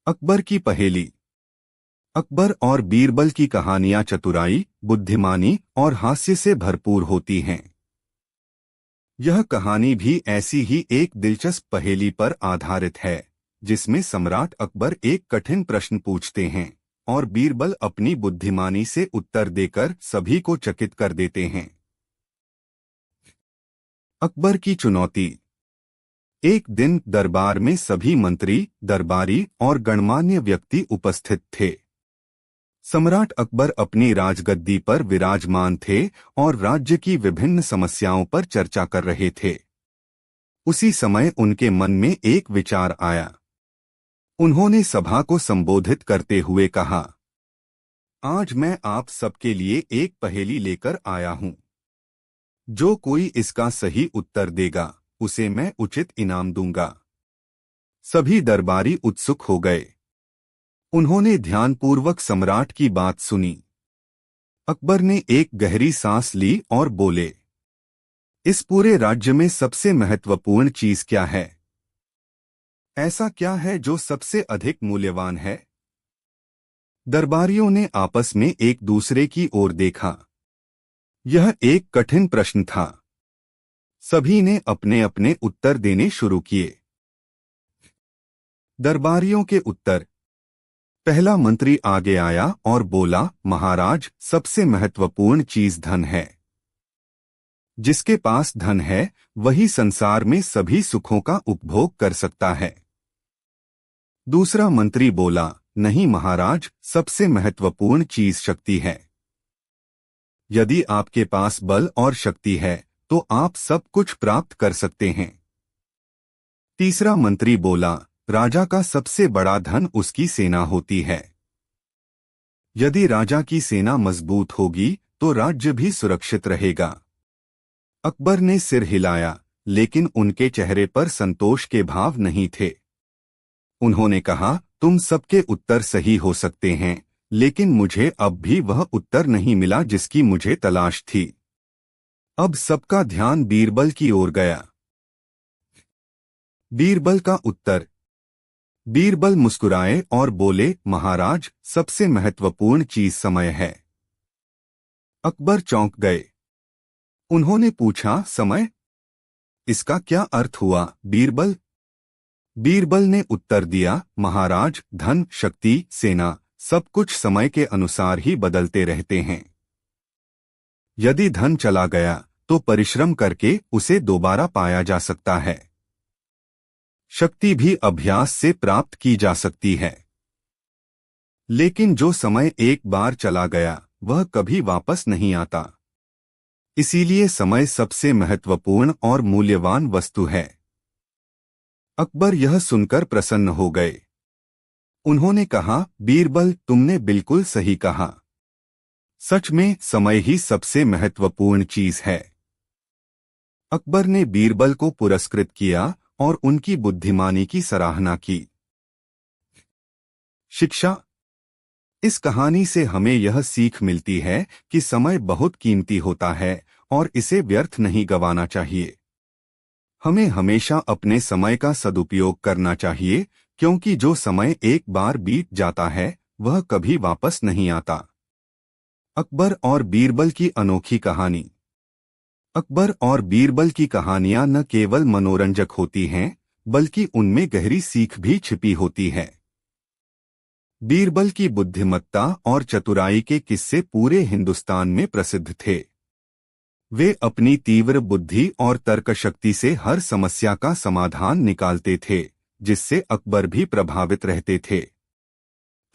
अकबर की पहेली। अकबर और बीरबल की कहानियां चतुराई, बुद्धिमानी और हास्य से भरपूर होती हैं। यह कहानी भी ऐसी ही एक दिलचस्प पहेली पर आधारित है, जिसमें सम्राट अकबर एक कठिन प्रश्न पूछते हैं और बीरबल अपनी बुद्धिमानी से उत्तर देकर सभी को चकित कर देते हैं। अकबर की चुनौती। एक दिन दरबार में सभी मंत्री, दरबारी और गणमान्य व्यक्ति उपस्थित थे। सम्राट अकबर अपनी राजगद्दी पर विराजमान थे और राज्य की विभिन्न समस्याओं पर चर्चा कर रहे थे। उसी समय उनके मन में एक विचार आया। उन्होंने सभा को संबोधित करते हुए कहा, आज मैं आप सबके लिए एक पहेली लेकर आया हूं। जो कोई इसका सही उत्तर देगा, उसे मैं उचित इनाम दूंगा। सभी दरबारी उत्सुक हो गए। उन्होंने ध्यानपूर्वक सम्राट की बात सुनी। अकबर ने एक गहरी सांस ली और बोले, इस पूरे राज्य में सबसे महत्वपूर्ण चीज क्या है? ऐसा क्या है जो सबसे अधिक मूल्यवान है? दरबारियों ने आपस में एक दूसरे की ओर देखा। यह एक कठिन प्रश्न था। सभी ने अपने अपने उत्तर देने शुरू किए। दरबारियों के उत्तर। पहला मंत्री आगे आया और बोला, महाराज, सबसे महत्वपूर्ण चीज धन है। जिसके पास धन है, वही संसार में सभी सुखों का उपभोग कर सकता है। दूसरा मंत्री बोला, नहीं महाराज, सबसे महत्वपूर्ण चीज शक्ति है। यदि आपके पास बल और शक्ति है, तो आप सब कुछ प्राप्त कर सकते हैं। तीसरा मंत्री बोला, राजा का सबसे बड़ा धन उसकी सेना होती है। यदि राजा की सेना मजबूत होगी, तो राज्य भी सुरक्षित रहेगा। अकबर ने सिर हिलाया, लेकिन उनके चेहरे पर संतोष के भाव नहीं थे। उन्होंने कहा, तुम सबके उत्तर सही हो सकते हैं, लेकिन मुझे अब भी वह उत्तर नहीं मिला जिसकी मुझे तलाश थी। अब सबका ध्यान बीरबल की ओर गया। बीरबल का उत्तर। बीरबल मुस्कुराए और बोले, महाराज, सबसे महत्वपूर्ण चीज समय है। अकबर चौंक गए। उन्होंने पूछा, समय? इसका क्या अर्थ हुआ, बीरबल? बीरबल ने उत्तर दिया, महाराज, धन, शक्ति, सेना, सब कुछ समय के अनुसार ही बदलते रहते हैं। यदि धन चला गया, तो परिश्रम करके उसे दोबारा पाया जा सकता है। शक्ति भी अभ्यास से प्राप्त की जा सकती है। लेकिन जो समय एक बार चला गया, वह कभी वापस नहीं आता। इसीलिए समय सबसे महत्वपूर्ण और मूल्यवान वस्तु है। अकबर यह सुनकर प्रसन्न हो गए। उन्होंने कहा, बीरबल, तुमने बिल्कुल सही कहा। सच में समय ही सबसे महत्वपूर्ण चीज है। अकबर ने बीरबल को पुरस्कृत किया और उनकी बुद्धिमानी की सराहना की। शिक्षा। इस कहानी से हमें यह सीख मिलती है कि समय बहुत कीमती होता है और इसे व्यर्थ नहीं गंवाना चाहिए। हमें हमेशा अपने समय का सदुपयोग करना चाहिए, क्योंकि जो समय एक बार बीत जाता है, वह कभी वापस नहीं आता। अकबर और बीरबल की अनोखी कहानी। अकबर और बीरबल की कहानियां न केवल मनोरंजक होती हैं, बल्कि उनमें गहरी सीख भी छिपी होती है। बीरबल की बुद्धिमत्ता और चतुराई के किस्से पूरे हिंदुस्तान में प्रसिद्ध थे। वे अपनी तीव्र बुद्धि और तर्कशक्ति से हर समस्या का समाधान निकालते थे, जिससे अकबर भी प्रभावित रहते थे।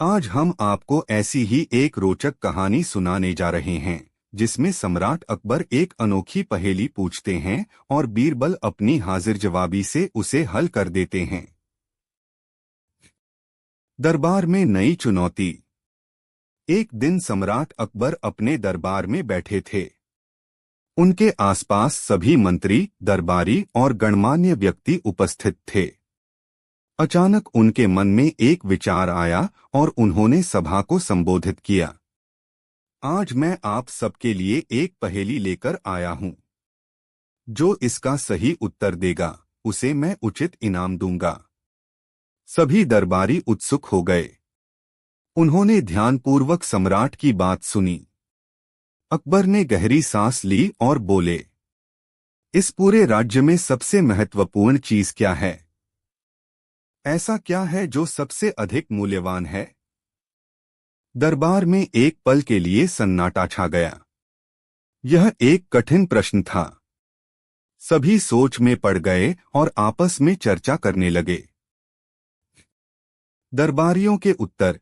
आज हम आपको ऐसी ही एक रोचक कहानी सुनाने जा रहे हैं, जिसमें सम्राट अकबर एक अनोखी पहेली पूछते हैं और बीरबल अपनी हाजिर जवाबी से उसे हल कर देते हैं। दरबार में नई चुनौती। एक दिन सम्राट अकबर अपने दरबार में बैठे थे। उनके आसपास सभी मंत्री, दरबारी और गणमान्य व्यक्ति उपस्थित थे। अचानक उनके मन में एक विचार आया और उन्होंने सभा को संबोधित किया। आज मैं आप सबके लिए एक पहेली लेकर आया हूं। जो इसका सही उत्तर देगा, उसे मैं उचित इनाम दूंगा। सभी दरबारी उत्सुक हो गए। उन्होंने ध्यानपूर्वक सम्राट की बात सुनी। अकबर ने गहरी सांस ली और बोले, इस पूरे राज्य में सबसे महत्वपूर्ण चीज क्या है? ऐसा क्या है जो सबसे अधिक मूल्यवान है? दरबार में एक पल के लिए सन्नाटा छा गया। यह एक कठिन प्रश्न था। सभी सोच में पड़ गए और आपस में चर्चा करने लगे। दरबारियों के उत्तर।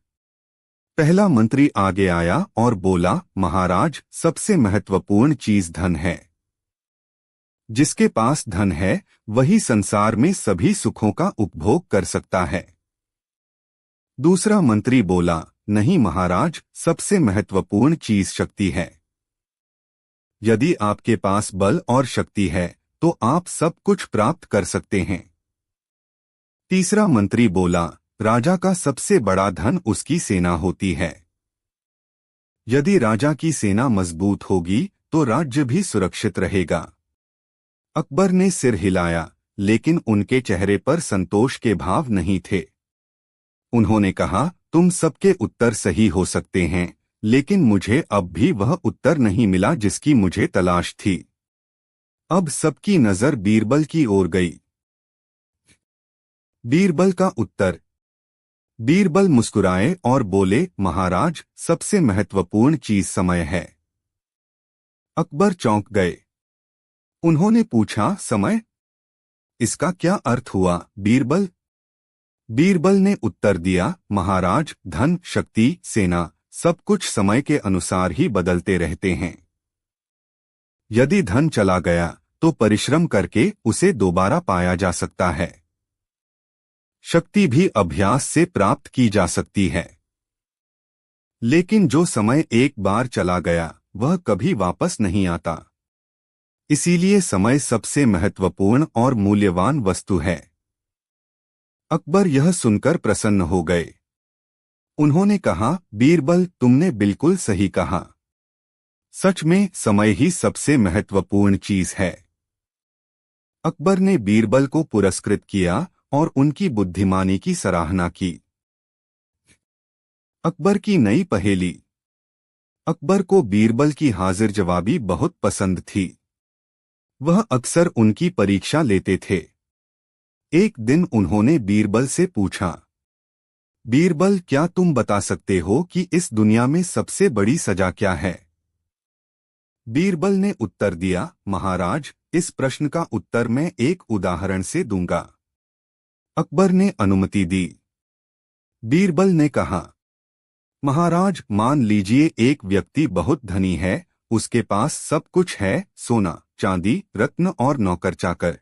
पहला मंत्री आगे आया और बोला, महाराज, सबसे महत्वपूर्ण चीज धन है। जिसके पास धन है वही संसार में सभी सुखों का उपभोग कर सकता है। दूसरा मंत्री बोला, नहीं महाराज, सबसे महत्वपूर्ण चीज शक्ति है। यदि आपके पास बल और शक्ति है तो आप सब कुछ प्राप्त कर सकते हैं। तीसरा मंत्री बोला, राजा का सबसे बड़ा धन उसकी सेना होती है। यदि राजा की सेना मजबूत होगी तो राज्य भी सुरक्षित रहेगा। अकबर ने सिर हिलाया, लेकिन उनके चेहरे पर संतोष के भाव नहीं थे। उन्होंने कहा, तुम सबके उत्तर सही हो सकते हैं, लेकिन मुझे अब भी वह उत्तर नहीं मिला जिसकी मुझे तलाश थी। अब सबकी नजर बीरबल की ओर गई। बीरबल का उत्तर। बीरबल मुस्कुराए और बोले, महाराज, सबसे महत्वपूर्ण चीज समय है। अकबर चौंक गए। उन्होंने पूछा, समय? इसका क्या अर्थ हुआ, बीरबल? बीरबल ने उत्तर दिया, महाराज, धन, शक्ति, सेना, सब कुछ समय के अनुसार ही बदलते रहते हैं। यदि धन चला गया तो परिश्रम करके उसे दोबारा पाया जा सकता है। शक्ति भी अभ्यास से प्राप्त की जा सकती है। लेकिन जो समय एक बार चला गया वह कभी वापस नहीं आता। इसीलिए समय सबसे महत्वपूर्ण और मूल्यवान वस्तु है। अकबर यह सुनकर प्रसन्न हो गए। उन्होंने कहा, बीरबल, तुमने बिल्कुल सही कहा। सच में समय ही सबसे महत्वपूर्ण चीज है। अकबर ने बीरबल को पुरस्कृत किया और उनकी बुद्धिमानी की सराहना की। अकबर की नई पहेली। अकबर को बीरबल की हाजिर जवाबी बहुत पसंद थी। वह अक्सर उनकी परीक्षा लेते थे। एक दिन उन्होंने बीरबल से पूछा, बीरबल, क्या तुम बता सकते हो कि इस दुनिया में सबसे बड़ी सजा क्या है? बीरबल ने उत्तर दिया, महाराज, इस प्रश्न का उत्तर मैं एक उदाहरण से दूंगा। अकबर ने अनुमति दी। बीरबल ने कहा, महाराज, मान लीजिए एक व्यक्ति बहुत धनी है, उसके पास सब कुछ है, सोना, चांदी, रत्न और नौकर चाकर।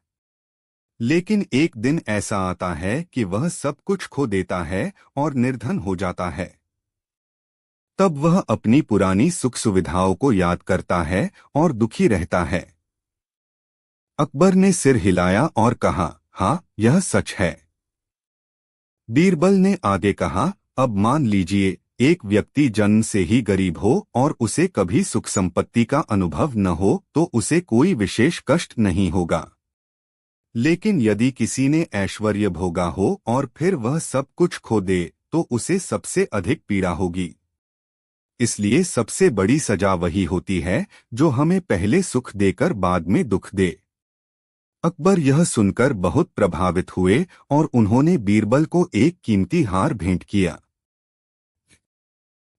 लेकिन एक दिन ऐसा आता है कि वह सब कुछ खो देता है और निर्धन हो जाता है। तब वह अपनी पुरानी सुख सुविधाओं को याद करता है और दुखी रहता है। अकबर ने सिर हिलाया और कहा, हाँ, यह सच है। बीरबल ने आगे कहा, अब मान लीजिए एक व्यक्ति जन्म से ही गरीब हो और उसे कभी सुख संपत्ति का अनुभव न हो तो उसे कोई विशेष कष्ट नहीं होगा। लेकिन यदि किसी ने ऐश्वर्य भोगा हो और फिर वह सब कुछ खो दे तो उसे सबसे अधिक पीड़ा होगी। इसलिए सबसे बड़ी सजा वही होती है जो हमें पहले सुख देकर बाद में दुख दे। अकबर यह सुनकर बहुत प्रभावित हुए और उन्होंने बीरबल को एक कीमती हार भेंट किया।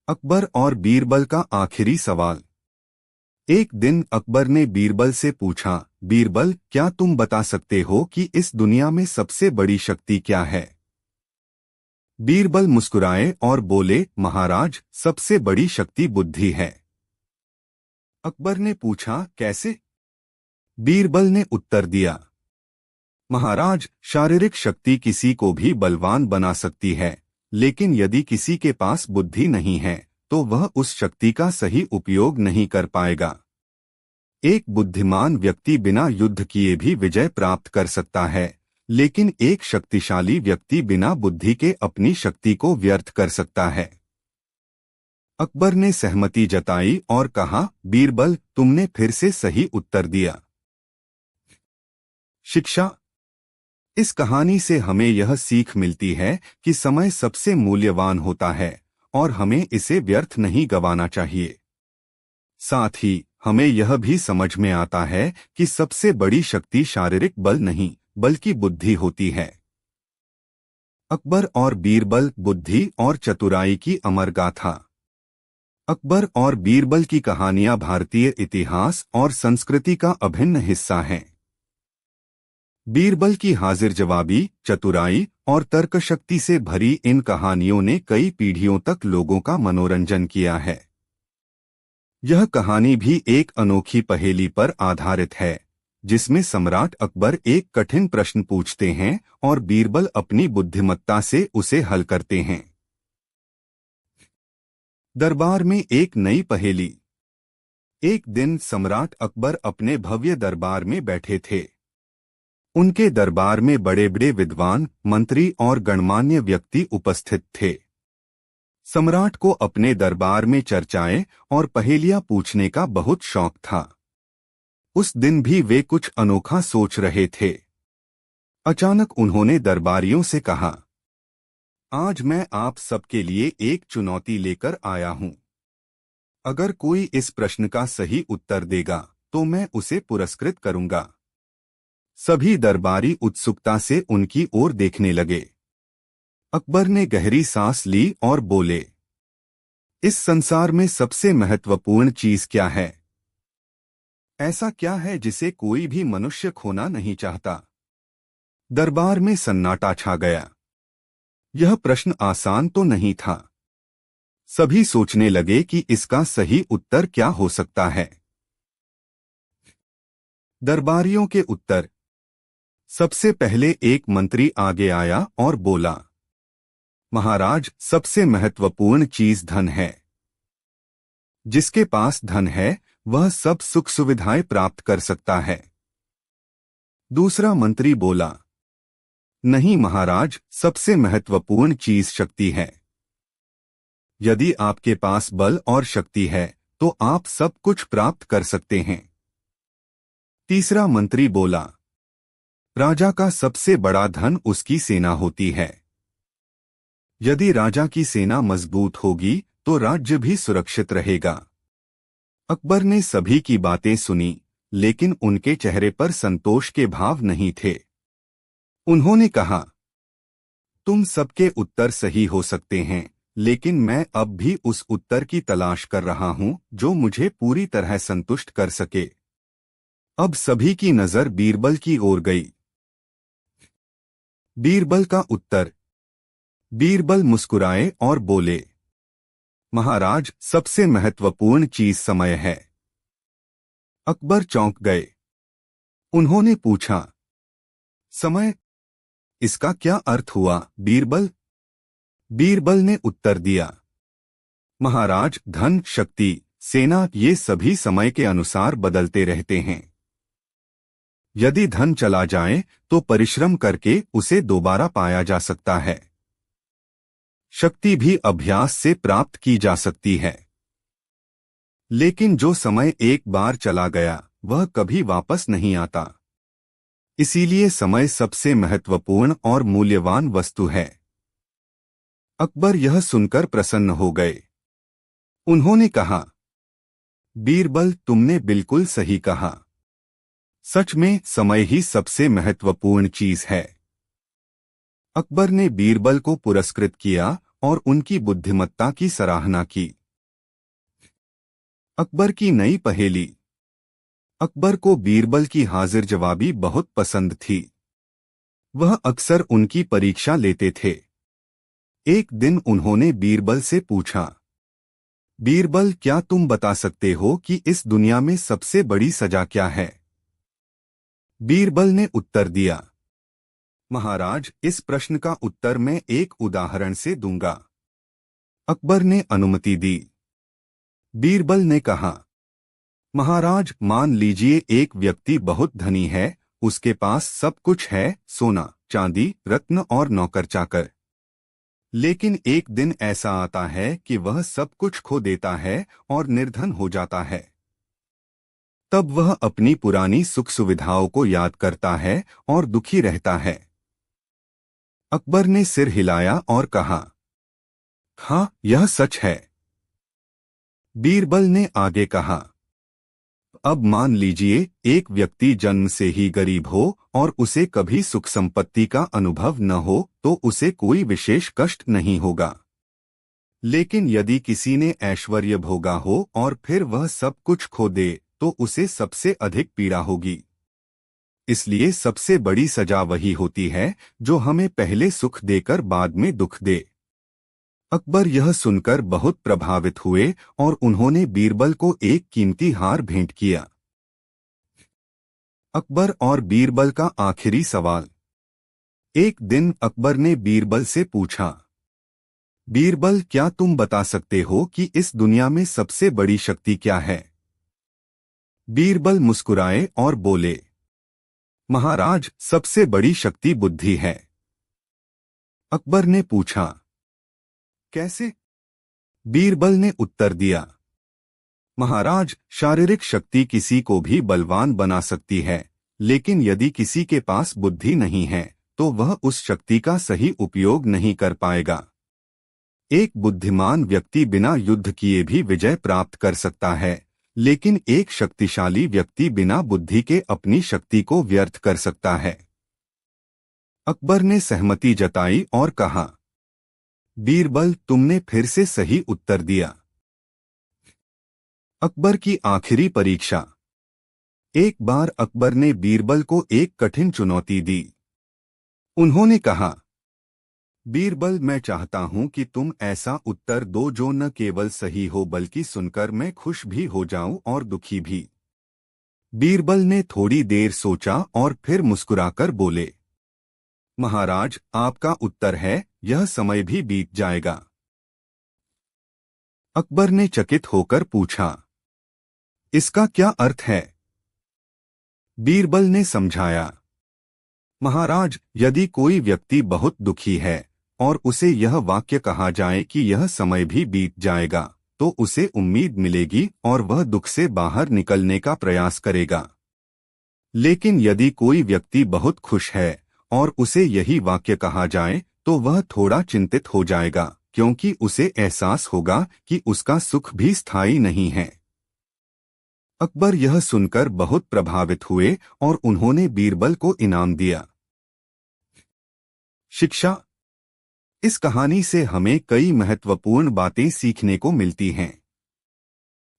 अकबर और बीरबल का आखिरी सवाल। एक दिन अकबर ने बीरबल से पूछा, बीरबल, क्या तुम बता सकते हो कि इस दुनिया में सबसे बड़ी शक्ति क्या है? बीरबल मुस्कुराए और बोले, महाराज, सबसे बड़ी शक्ति बुद्धि है। अकबर ने पूछा, कैसे? बीरबल ने उत्तर दिया, महाराज, शारीरिक शक्ति किसी को भी बलवान बना सकती है, लेकिन यदि किसी के पास बुद्धि नहीं है तो वह उस शक्ति का सही उपयोग नहीं कर पाएगा। एक बुद्धिमान व्यक्ति बिना युद्ध किए भी विजय प्राप्त कर सकता है, लेकिन एक शक्तिशाली व्यक्ति बिना बुद्धि के अपनी शक्ति को व्यर्थ कर सकता है। अकबर ने सहमति जताई और कहा, बीरबल, तुमने फिर से सही उत्तर दिया। शिक्षा। इस कहानी से हमें यह सीख मिलती है कि समय सबसे मूल्यवान होता है और हमें इसे व्यर्थ नहीं गंवाना चाहिए। साथ ही हमें यह भी समझ में आता है कि सबसे बड़ी शक्ति शारीरिक बल नहीं बल्कि बुद्धि होती है। अकबर और बीरबल, बुद्धि और चतुराई की अमर गाथा। अकबर और बीरबल की कहानियां भारतीय इतिहास और संस्कृति का अभिन्न हिस्सा हैं। बीरबल की हाजिर जवाबी, चतुराई और तर्कशक्ति से भरी इन कहानियों ने कई पीढ़ियों तक लोगों का मनोरंजन किया है। यह कहानी भी एक अनोखी पहेली पर आधारित है, जिसमें सम्राट अकबर एक कठिन प्रश्न पूछते हैं और बीरबल अपनी बुद्धिमत्ता से उसे हल करते हैं। दरबार में एक नई पहेली। एक दिन सम्राट अकबर अपने भव्य दरबार में बैठे थे। उनके दरबार में बड़े बड़े विद्वान, मंत्री और गणमान्य व्यक्ति उपस्थित थे। सम्राट को अपने दरबार में चर्चाएं और पहेलियां पूछने का बहुत शौक था। उस दिन भी वे कुछ अनोखा सोच रहे थे। अचानक उन्होंने दरबारियों से कहा, आज मैं आप सबके लिए एक चुनौती लेकर आया हूं। अगर कोई इस प्रश्न का सही उत्तर देगा तो मैं उसे पुरस्कृत करूंगा। सभी दरबारी उत्सुकता से उनकी ओर देखने लगे। अकबर ने गहरी सांस ली और बोले, इस संसार में सबसे महत्वपूर्ण चीज क्या है? ऐसा क्या है जिसे कोई भी मनुष्य खोना नहीं चाहता? दरबार में सन्नाटा छा गया। यह प्रश्न आसान तो नहीं था। सभी सोचने लगे कि इसका सही उत्तर क्या हो सकता है। दरबारियों के उत्तर। सबसे पहले एक मंत्री आगे आया और बोला, महाराज, सबसे महत्वपूर्ण चीज धन है। जिसके पास धन है वह सब सुख सुविधाएं प्राप्त कर सकता है। दूसरा मंत्री बोला, नहीं महाराज, सबसे महत्वपूर्ण चीज शक्ति है। यदि आपके पास बल और शक्ति है तो आप सब कुछ प्राप्त कर सकते हैं। तीसरा मंत्री बोला, राजा का सबसे बड़ा धन उसकी सेना होती है। यदि राजा की सेना मजबूत होगी तो राज्य भी सुरक्षित रहेगा। अकबर ने सभी की बातें सुनी, लेकिन उनके चेहरे पर संतोष के भाव नहीं थे। उन्होंने कहा, तुम सबके उत्तर सही हो सकते हैं, लेकिन मैं अब भी उस उत्तर की तलाश कर रहा हूं जो मुझे पूरी तरह संतुष्ट कर सके। अब सभी की नजर बीरबल की ओर गई। बीरबल का उत्तर। बीरबल मुस्कुराए और बोले, महाराज, सबसे महत्वपूर्ण चीज समय है। अकबर चौंक गए। उन्होंने पूछा, समय? इसका क्या अर्थ हुआ बीरबल? बीरबल ने उत्तर दिया, महाराज, धन, शक्ति, सेना ये सभी समय के अनुसार बदलते रहते हैं। यदि धन चला जाए तो परिश्रम करके उसे दोबारा पाया जा सकता है। शक्ति भी अभ्यास से प्राप्त की जा सकती है। लेकिन जो समय एक बार चला गया वह कभी वापस नहीं आता। इसीलिए समय सबसे महत्वपूर्ण और मूल्यवान वस्तु है। अकबर यह सुनकर प्रसन्न हो गए। उन्होंने कहा, बीरबल, तुमने बिल्कुल सही कहा। सच में समय ही सबसे महत्वपूर्ण चीज है। अकबर ने बीरबल को पुरस्कृत किया और उनकी बुद्धिमत्ता की सराहना की। अकबर की नई पहेली। अकबर को बीरबल की हाजिर जवाबी बहुत पसंद थी। वह अक्सर उनकी परीक्षा लेते थे। एक दिन उन्होंने बीरबल से पूछा, बीरबल, क्या तुम बता सकते हो कि इस दुनिया में सबसे बड़ी सजा क्या है? बीरबल ने उत्तर दिया, महाराज, इस प्रश्न का उत्तर मैं एक उदाहरण से दूंगा। अकबर ने अनुमति दी। बीरबल ने कहा, महाराज, मान लीजिए एक व्यक्ति बहुत धनी है, उसके पास सब कुछ है, सोना, चांदी, रत्न और नौकर चाकर। लेकिन एक दिन ऐसा आता है कि वह सब कुछ खो देता है और निर्धन हो जाता है। तब वह अपनी पुरानी सुख सुविधाओं को याद करता है और दुखी रहता है। अकबर ने सिर हिलाया और कहा, हाँ, यह सच है। बीरबल ने आगे कहा, अब मान लीजिए एक व्यक्ति जन्म से ही गरीब हो और उसे कभी सुख संपत्ति का अनुभव न हो तो उसे कोई विशेष कष्ट नहीं होगा। लेकिन यदि किसी ने ऐश्वर्य भोगा हो और फिर वह सब कुछ खो दे तो उसे सबसे अधिक पीड़ा होगी। इसलिए सबसे बड़ी सजा वही होती है जो हमें पहले सुख देकर बाद में दुख दे। अकबर यह सुनकर बहुत प्रभावित हुए और उन्होंने बीरबल को एक कीमती हार भेंट किया। अकबर और बीरबल का आखिरी सवाल। एक दिन अकबर ने बीरबल से पूछा, बीरबल, क्या तुम बता सकते हो कि इस दुनिया में सबसे बड़ी शक्ति क्या है? बीरबल मुस्कुराए और बोले, महाराज, सबसे बड़ी शक्ति बुद्धि है। अकबर ने पूछा, कैसे? बीरबल ने उत्तर दिया, महाराज, शारीरिक शक्ति किसी को भी बलवान बना सकती है, लेकिन यदि किसी के पास बुद्धि नहीं है तो वह उस शक्ति का सही उपयोग नहीं कर पाएगा। एक बुद्धिमान व्यक्ति बिना युद्ध किए भी विजय प्राप्त कर सकता है, लेकिन एक शक्तिशाली व्यक्ति बिना बुद्धि के अपनी शक्ति को व्यर्थ कर सकता है। अकबर ने सहमति जताई और कहा, बीरबल, तुमने फिर से सही उत्तर दिया। अकबर की आखिरी परीक्षा। एक बार अकबर ने बीरबल को एक कठिन चुनौती दी। उन्होंने कहा, बीरबल, मैं चाहता हूं कि तुम ऐसा उत्तर दो जो न केवल सही हो बल्कि सुनकर मैं खुश भी हो जाऊं और दुखी भी। बीरबल ने थोड़ी देर सोचा और फिर मुस्कुराकर बोले, महाराज, आपका उत्तर है, यह समय भी बीत जाएगा। अकबर ने चकित होकर पूछा, इसका क्या अर्थ है? बीरबल ने समझाया, महाराज, यदि कोई व्यक्ति बहुत दुखी है और उसे यह वाक्य कहा जाए कि यह समय भी बीत जाएगा, तो उसे उम्मीद मिलेगी और वह दुख से बाहर निकलने का प्रयास करेगा। लेकिन यदि कोई व्यक्ति बहुत खुश है और उसे यही वाक्य कहा जाए तो वह थोड़ा चिंतित हो जाएगा, क्योंकि उसे एहसास होगा कि उसका सुख भी स्थायी नहीं है। अकबर यह सुनकर बहुत प्रभावित हुए और उन्होंने बीरबल को इनाम दिया। शिक्षा। इस कहानी से हमें कई महत्वपूर्ण बातें सीखने को मिलती हैं।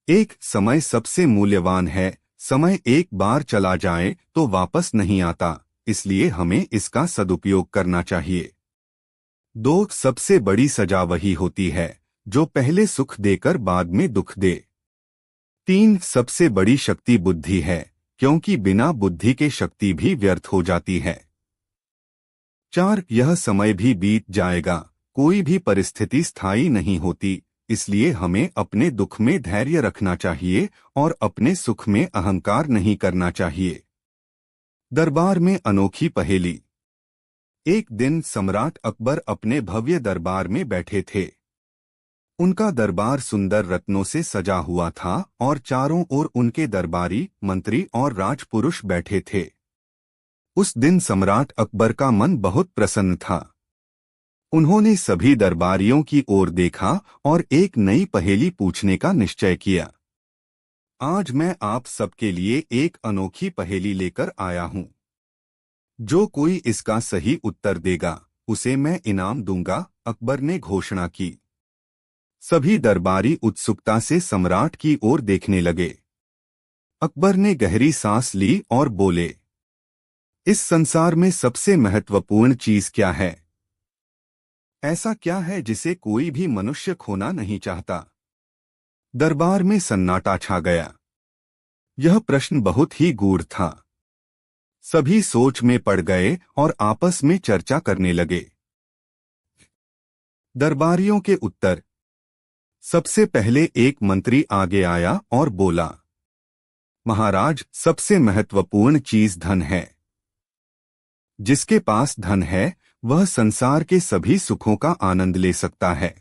एक, समय सबसे मूल्यवान है। समय एक बार चला जाए तो वापस नहीं आता, इसलिए हमें इसका सदुपयोग करना चाहिए। दो, सबसे बड़ी सजा वही होती है जो पहले सुख देकर बाद में दुख दे। तीन, सबसे बड़ी शक्ति बुद्धि है, क्योंकि बिना बुद्धि के शक्ति भी व्यर्थ हो जाती है। चार, यह समय भी बीत जाएगा, कोई भी परिस्थिति स्थायी नहीं होती, इसलिए हमें अपने दुख में धैर्य रखना चाहिए और अपने सुख में अहंकार नहीं करना चाहिए। दरबार में अनोखी पहेली। एक दिन सम्राट अकबर अपने भव्य दरबार में बैठे थे। उनका दरबार सुंदर रत्नों से सजा हुआ था और चारों ओर उनके दरबारी, मंत्री और राजपुरुष बैठे थे। उस दिन सम्राट अकबर का मन बहुत प्रसन्न था। उन्होंने सभी दरबारियों की ओर देखा और एक नई पहेली पूछने का निश्चय किया। आज मैं आप सबके लिए एक अनोखी पहेली लेकर आया हूं। जो कोई इसका सही उत्तर देगा उसे मैं इनाम दूंगा, अकबर ने घोषणा की। सभी दरबारी उत्सुकता से सम्राट की ओर देखने लगे। अकबर ने गहरी सांस ली और बोले, इस संसार में सबसे महत्वपूर्ण चीज क्या है? ऐसा क्या है जिसे कोई भी मनुष्य खोना नहीं चाहता? दरबार में सन्नाटा छा गया। यह प्रश्न बहुत ही गूढ़ था। सभी सोच में पड़ गए और आपस में चर्चा करने लगे। दरबारियों के उत्तर। सबसे पहले एक मंत्री आगे आया और बोला, महाराज, सबसे महत्वपूर्ण चीज धन है। जिसके पास धन है वह संसार के सभी सुखों का आनंद ले सकता है।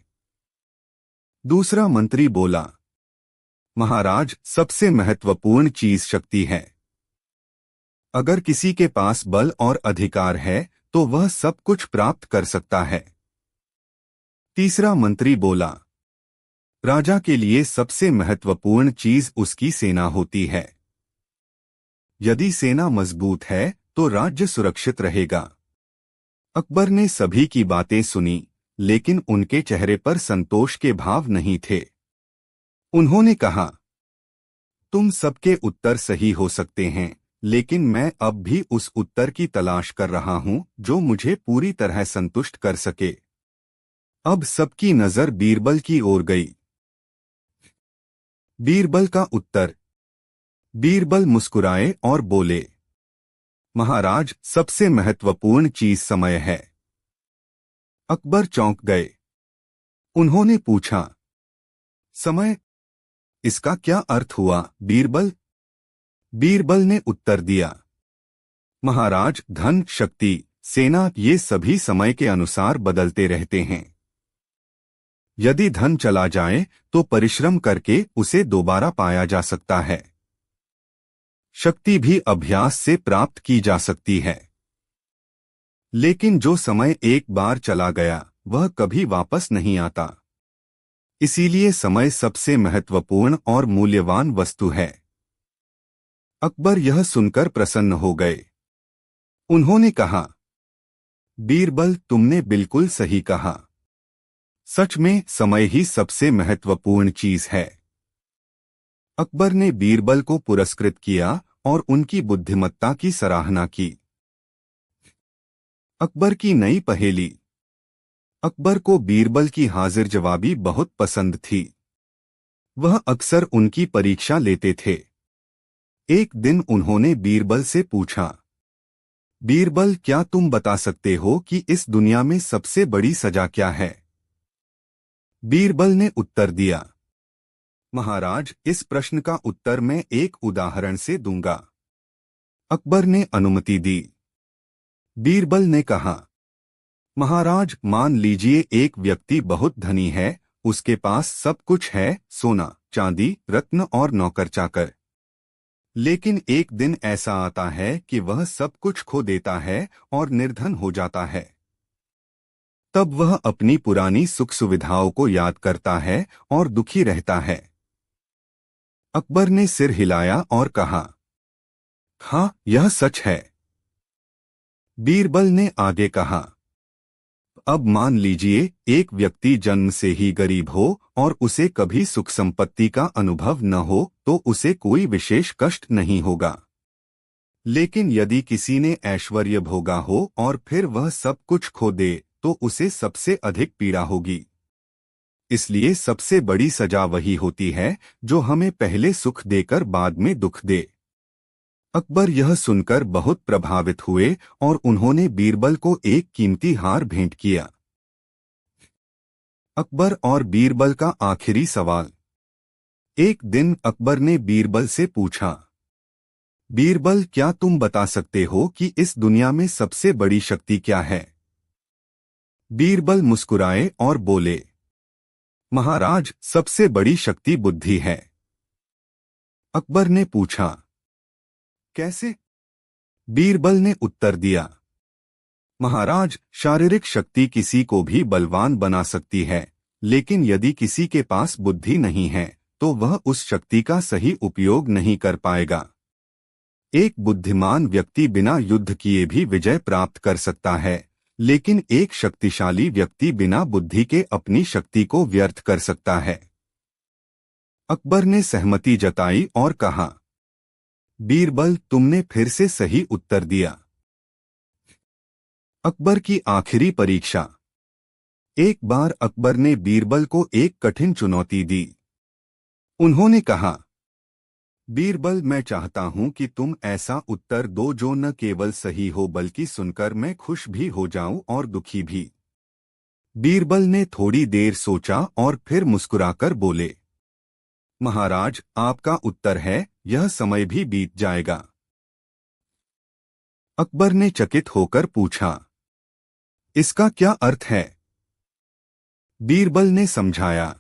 दूसरा मंत्री बोला, महाराज, सबसे महत्वपूर्ण चीज शक्ति है। अगर किसी के पास बल और अधिकार है तो वह सब कुछ प्राप्त कर सकता है। तीसरा मंत्री बोला, राजा के लिए सबसे महत्वपूर्ण चीज उसकी सेना होती है। यदि सेना मजबूत है तो राज्य सुरक्षित रहेगा। अकबर ने सभी की बातें सुनी, लेकिन उनके चेहरे पर संतोष के भाव नहीं थे। उन्होंने कहा, तुम सबके उत्तर सही हो सकते हैं, लेकिन मैं अब भी उस उत्तर की तलाश कर रहा हूं जो मुझे पूरी तरह संतुष्ट कर सके। अब सबकी नजर बीरबल की ओर गई। बीरबल का उत्तर। बीरबल मुस्कुराए और बोले, महाराज, सबसे महत्वपूर्ण चीज समय है। अकबर चौंक गए। उन्होंने पूछा, समय? इसका क्या अर्थ हुआ बीरबल? बीरबल ने उत्तर दिया, महाराज, धन, शक्ति, सेना, ये सभी समय के अनुसार बदलते रहते हैं। यदि धन चला जाए तो परिश्रम करके उसे दोबारा पाया जा सकता है। शक्ति भी अभ्यास से प्राप्त की जा सकती है। लेकिन जो समय एक बार चला गया वह कभी वापस नहीं आता। इसीलिए समय सबसे महत्वपूर्ण और मूल्यवान वस्तु है। अकबर यह सुनकर प्रसन्न हो गए। उन्होंने कहा, बीरबल, तुमने बिल्कुल सही कहा। सच में समय ही सबसे महत्वपूर्ण चीज है। अकबर ने बीरबल को पुरस्कृत किया और उनकी बुद्धिमत्ता की सराहना की। अकबर की नई पहेली। अकबर को बीरबल की हाजिर जवाबी बहुत पसंद थी। वह अक्सर उनकी परीक्षा लेते थे। एक दिन उन्होंने बीरबल से पूछा, बीरबल, क्या तुम बता सकते हो कि इस दुनिया में सबसे बड़ी सजा क्या है? बीरबल ने उत्तर दिया, महाराज, इस प्रश्न का उत्तर मैं एक उदाहरण से दूंगा। अकबर ने अनुमति दी। बीरबल ने कहा, महाराज, मान लीजिए एक व्यक्ति बहुत धनी है, उसके पास सब कुछ है, सोना, चांदी, रत्न और नौकर चाकर। लेकिन एक दिन ऐसा आता है कि वह सब कुछ खो देता है और निर्धन हो जाता है। तब वह अपनी पुरानी सुख सुविधाओं को याद करता है और दुखी रहता है। अकबर ने सिर हिलाया और कहा, हाँ, यह सच है। बीरबल ने आगे कहा, अब मान लीजिए एक व्यक्ति जन्म से ही गरीब हो और उसे कभी सुख संपत्ति का अनुभव न हो तो उसे कोई विशेष कष्ट नहीं होगा। लेकिन यदि किसी ने ऐश्वर्य भोगा हो और फिर वह सब कुछ खो दे तो उसे सबसे अधिक पीड़ा होगी। इसलिए सबसे बड़ी सजा वही होती है जो हमें पहले सुख देकर बाद में दुख दे। अकबर यह सुनकर बहुत प्रभावित हुए और उन्होंने बीरबल को एक कीमती हार भेंट किया। अकबर और बीरबल का आखिरी सवाल। एक दिन अकबर ने बीरबल से पूछा, बीरबल, क्या तुम बता सकते हो कि इस दुनिया में सबसे बड़ी शक्ति क्या है? बीरबल मुस्कुराए और बोले, महाराज, सबसे बड़ी शक्ति बुद्धि है। अकबर ने पूछा, कैसे? बीरबल ने उत्तर दिया, महाराज, शारीरिक शक्ति किसी को भी बलवान बना सकती है, लेकिन यदि किसी के पास बुद्धि नहीं है तो वह उस शक्ति का सही उपयोग नहीं कर पाएगा। एक बुद्धिमान व्यक्ति बिना युद्ध किए भी विजय प्राप्त कर सकता है, लेकिन एक शक्तिशाली व्यक्ति बिना बुद्धि के अपनी शक्ति को व्यर्थ कर सकता है। अकबर ने सहमति जताई और कहा, बीरबल, तुमने फिर से सही उत्तर दिया। अकबर की आखिरी परीक्षा। एक बार अकबर ने बीरबल को एक कठिन चुनौती दी। उन्होंने कहा, बीरबल, मैं चाहता हूं कि तुम ऐसा उत्तर दो जो न केवल सही हो बल्कि सुनकर मैं खुश भी हो जाऊं और दुखी भी। बीरबल ने थोड़ी देर सोचा और फिर मुस्कुराकर बोले, महाराज, आपका उत्तर है, यह समय भी बीत जाएगा। अकबर ने चकित होकर पूछा, इसका क्या अर्थ है? बीरबल ने समझाया,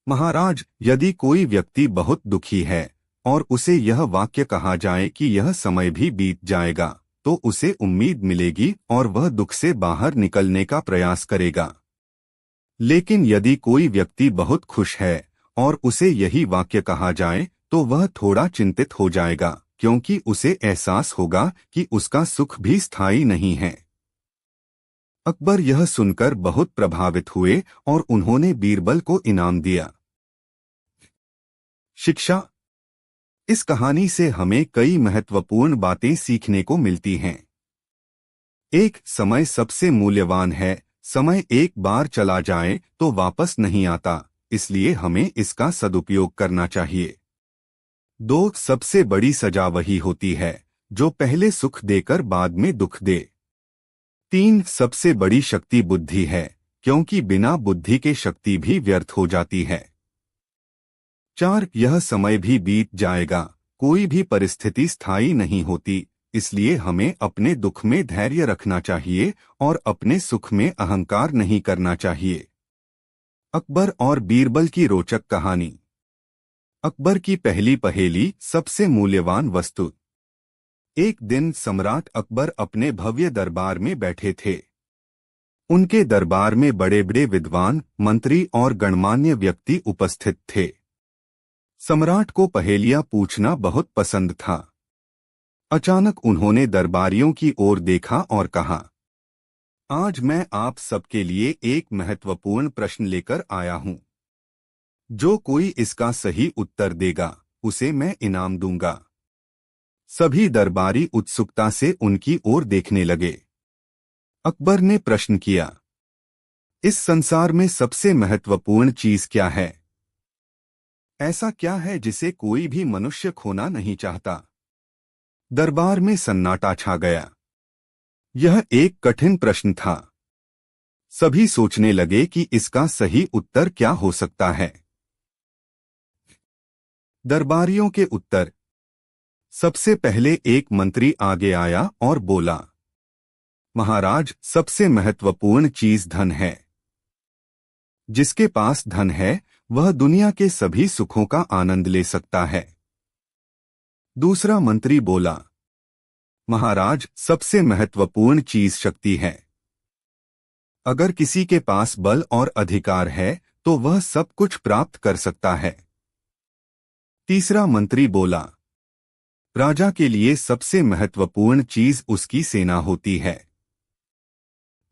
महाराज, यदि कोई व्यक्ति बहुत दुखी है और उसे यह वाक्य कहा जाए कि यह समय भी बीत जाएगा, तो उसे उम्मीद मिलेगी और वह दुख से बाहर निकलने का प्रयास करेगा। लेकिन यदि कोई व्यक्ति बहुत खुश है और उसे यही वाक्य कहा जाए तो वह थोड़ा चिंतित हो जाएगा, क्योंकि उसे एहसास होगा कि उसका सुख भी स्थायी नहीं है। अकबर यह सुनकर बहुत प्रभावित हुए और उन्होंने बीरबल को इनाम दिया। शिक्षा। इस कहानी से हमें कई महत्वपूर्ण बातें सीखने को मिलती हैं। एक, समय सबसे मूल्यवान है। समय एक बार चला जाए तो वापस नहीं आता, इसलिए हमें इसका सदुपयोग करना चाहिए। दो, सबसे बड़ी सजा वही होती है जो पहले सुख देकर बाद में दुख दे। तीन, सबसे बड़ी शक्ति बुद्धि है, क्योंकि बिना बुद्धि के शक्ति भी व्यर्थ हो जाती है। चार, यह समय भी बीत जाएगा, कोई भी परिस्थिति स्थायी नहीं होती, इसलिए हमें अपने दुख में धैर्य रखना चाहिए और अपने सुख में अहंकार नहीं करना चाहिए। अकबर और बीरबल की रोचक कहानी। अकबर की पहली पहेली, सबसे मूल्यवान वस्तु। एक दिन सम्राट अकबर अपने भव्य दरबार में बैठे थे। उनके दरबार में बड़े बड़े विद्वान, मंत्री और गणमान्य व्यक्ति उपस्थित थे। सम्राट को पहेलियां पूछना बहुत पसंद था। अचानक उन्होंने दरबारियों की ओर देखा और कहा, आज मैं आप सबके लिए एक महत्वपूर्ण प्रश्न लेकर आया हूं। जो कोई इसका सही उत्तर देगा उसे मैं इनाम दूंगा। सभी दरबारी उत्सुकता से उनकी ओर देखने लगे। अकबर ने प्रश्न किया, इस संसार में सबसे महत्वपूर्ण चीज क्या है? ऐसा क्या है जिसे कोई भी मनुष्य खोना नहीं चाहता? दरबार में सन्नाटा छा गया। यह एक कठिन प्रश्न था। सभी सोचने लगे कि इसका सही उत्तर क्या हो सकता है। दरबारियों के उत्तर। सबसे पहले एक मंत्री आगे आया और बोला, महाराज, सबसे महत्वपूर्ण चीज धन है। जिसके पास धन है वह दुनिया के सभी सुखों का आनंद ले सकता है। दूसरा मंत्री बोला, महाराज, सबसे महत्वपूर्ण चीज शक्ति है। अगर किसी के पास बल और अधिकार है तो वह सब कुछ प्राप्त कर सकता है। तीसरा मंत्री बोला, राजा के लिए सबसे महत्वपूर्ण चीज उसकी सेना होती है।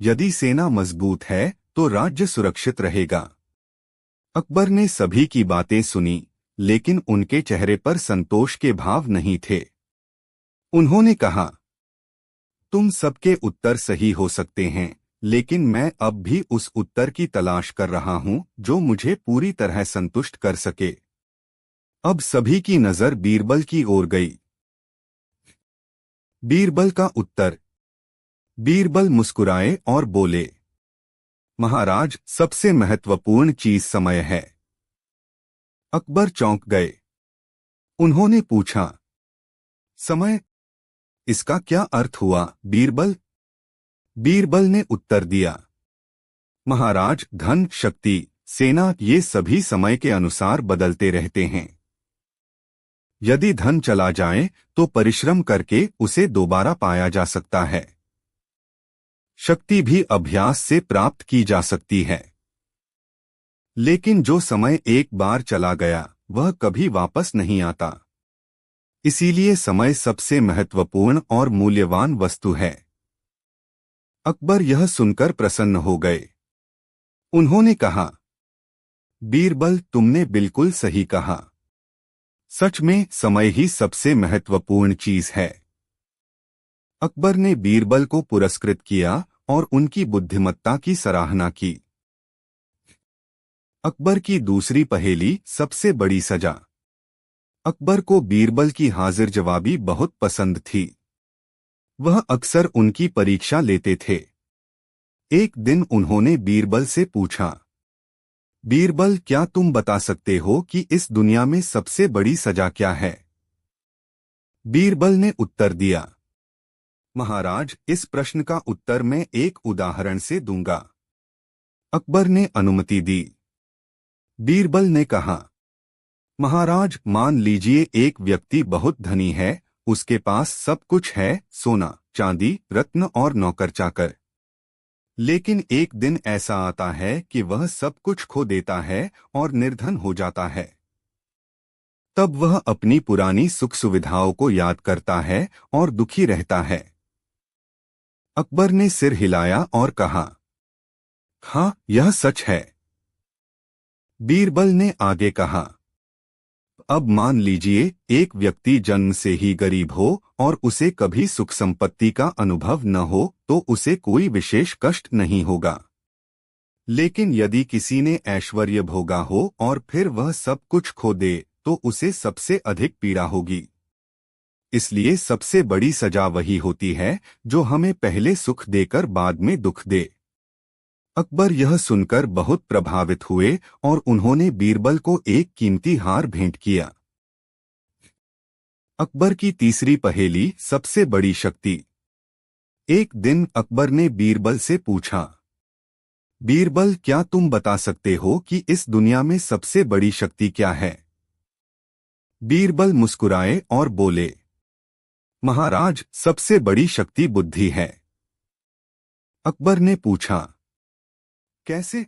यदि सेना मजबूत है तो राज्य सुरक्षित रहेगा। अकबर ने सभी की बातें सुनी, लेकिन उनके चेहरे पर संतोष के भाव नहीं थे। उन्होंने कहा, तुम सबके उत्तर सही हो सकते हैं, लेकिन मैं अब भी उस उत्तर की तलाश कर रहा हूं जो मुझे पूरी तरह संतुष्ट कर सके। अब सभी की नजर बीरबल की ओर गई। बीरबल का उत्तर। बीरबल मुस्कुराए और बोले, महाराज, सबसे महत्वपूर्ण चीज समय है। अकबर चौंक गए। उन्होंने पूछा, समय? इसका क्या अर्थ हुआ, बीरबल? बीरबल ने उत्तर दिया, महाराज, धन, शक्ति, सेना, ये सभी समय के अनुसार बदलते रहते हैं। यदि धन चला जाए तो परिश्रम करके उसे दोबारा पाया जा सकता है। शक्ति भी अभ्यास से प्राप्त की जा सकती है। लेकिन जो समय एक बार चला गया वह कभी वापस नहीं आता। इसीलिए समय सबसे महत्वपूर्ण और मूल्यवान वस्तु है। अकबर यह सुनकर प्रसन्न हो गए। उन्होंने कहा, बीरबल, तुमने बिल्कुल सही कहा। सच में समय ही सबसे महत्वपूर्ण चीज है। अकबर ने बीरबल को पुरस्कृत किया और उनकी बुद्धिमत्ता की सराहना की। अकबर की दूसरी पहेली, सबसे बड़ी सजा। अकबर को बीरबल की हाजिर जवाबी बहुत पसंद थी। वह अक्सर उनकी परीक्षा लेते थे। एक दिन उन्होंने बीरबल से पूछा, बीरबल, क्या तुम बता सकते हो कि इस दुनिया में सबसे बड़ी सजा क्या है? बीरबल ने उत्तर दिया, महाराज, इस प्रश्न का उत्तर मैं एक उदाहरण से दूंगा। अकबर ने अनुमति दी। बीरबल ने कहा, महाराज, मान लीजिए एक व्यक्ति बहुत धनी है, उसके पास सब कुछ है, सोना, चांदी, रत्न और नौकर चाकर। लेकिन एक दिन ऐसा आता है कि वह सब कुछ खो देता है और निर्धन हो जाता है। तब वह अपनी पुरानी सुख सुविधाओं को याद करता है और दुखी रहता है। अकबर ने सिर हिलाया और कहा, हाँ, यह सच है। बीरबल ने आगे कहा, अब मान लीजिए एक व्यक्ति जन्म से ही गरीब हो और उसे कभी सुख संपत्ति का अनुभव न हो तो उसे कोई विशेष कष्ट नहीं होगा। लेकिन यदि किसी ने ऐश्वर्य भोगा हो और फिर वह सब कुछ खो दे तो उसे सबसे अधिक पीड़ा होगी। इसलिए सबसे बड़ी सजा वही होती है जो हमें पहले सुख देकर बाद में दुख दे। अकबर यह सुनकर बहुत प्रभावित हुए और उन्होंने बीरबल को एक कीमती हार भेंट किया। अकबर की तीसरी पहेली, सबसे बड़ी शक्ति। एक दिन अकबर ने बीरबल से पूछा, बीरबल, क्या तुम बता सकते हो कि इस दुनिया में सबसे बड़ी शक्ति क्या है? बीरबल मुस्कुराए और बोले, महाराज, सबसे बड़ी शक्ति बुद्धि है। अकबर ने पूछा, कैसे?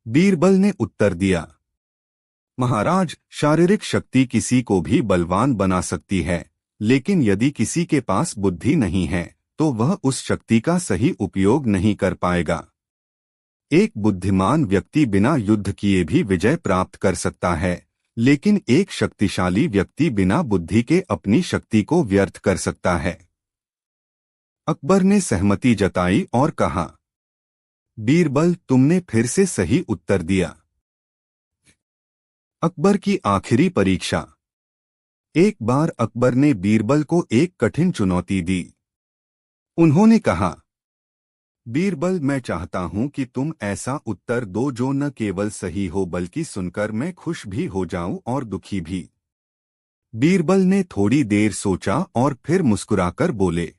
बीरबल ने उत्तर दिया, महाराज, शारीरिक शक्ति किसी को भी बलवान बना सकती है, लेकिन यदि किसी के पास बुद्धि नहीं है तो वह उस शक्ति का सही उपयोग नहीं कर पाएगा। एक बुद्धिमान व्यक्ति बिना युद्ध किए भी विजय प्राप्त कर सकता है, लेकिन एक शक्तिशाली व्यक्ति बिना बुद्धि के अपनी शक्ति को व्यर्थ कर सकता है। अकबर ने सहमति जताई और कहा, बीरबल, तुमने फिर से सही उत्तर दिया। अकबर की आखिरी परीक्षा। एक बार अकबर ने बीरबल को एक कठिन चुनौती दी। उन्होंने कहा, बीरबल, मैं चाहता हूं कि तुम ऐसा उत्तर दो जो न केवल सही हो बल्कि सुनकर मैं खुश भी हो जाऊं और दुखी भी। बीरबल ने थोड़ी देर सोचा और फिर मुस्कुराकर बोले,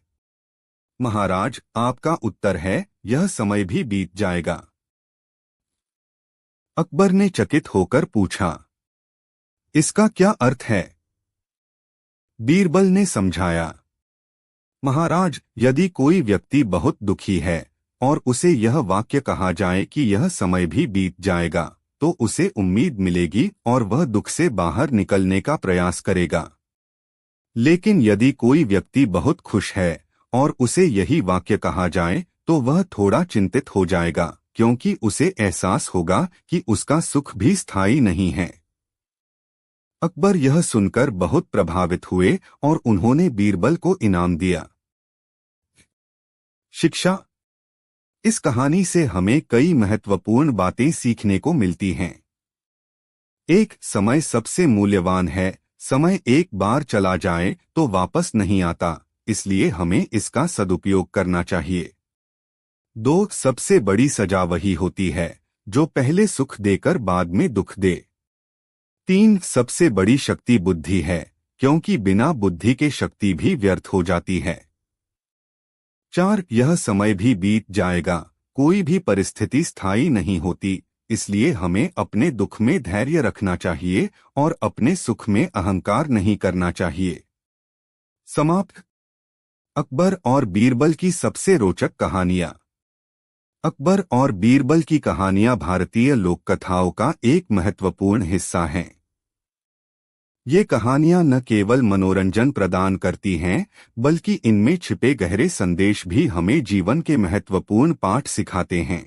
महाराज, आपका उत्तर है, यह समय भी बीत जाएगा। अकबर ने चकित होकर पूछा, इसका क्या अर्थ है? बीरबल ने समझाया, महाराज, यदि कोई व्यक्ति बहुत दुखी है और उसे यह वाक्य कहा जाए कि यह समय भी बीत जाएगा, तो उसे उम्मीद मिलेगी और वह दुख से बाहर निकलने का प्रयास करेगा। लेकिन यदि कोई व्यक्ति बहुत खुश है और उसे यही वाक्य कहा जाए तो वह थोड़ा चिंतित हो जाएगा, क्योंकि उसे एहसास होगा कि उसका सुख भी स्थायी नहीं है। अकबर यह सुनकर बहुत प्रभावित हुए और उन्होंने बीरबल को इनाम दिया। शिक्षा। इस कहानी से हमें कई महत्वपूर्ण बातें सीखने को मिलती हैं। एक, समय सबसे मूल्यवान है। समय एक बार चला जाए तो वापस नहीं आता, इसलिए हमें इसका सदुपयोग करना चाहिए। दो, सबसे बड़ी सजा वही होती है जो पहले सुख देकर बाद में दुख दे। तीन, सबसे बड़ी शक्ति बुद्धि है, क्योंकि बिना बुद्धि के शक्ति भी व्यर्थ हो जाती है। चार, यह समय भी बीत जाएगा, कोई भी परिस्थिति स्थायी नहीं होती, इसलिए हमें अपने दुख में धैर्य रखना चाहिए और अपने सुख में अहंकार नहीं करना चाहिए। समाप्त। अकबर और बीरबल की सबसे रोचक कहानियां। अकबर और बीरबल की कहानियां भारतीय लोक कथाओं का एक महत्वपूर्ण हिस्सा हैं। ये कहानियां न केवल मनोरंजन प्रदान करती हैं, बल्कि इनमें छिपे गहरे संदेश भी हमें जीवन के महत्वपूर्ण पाठ सिखाते हैं।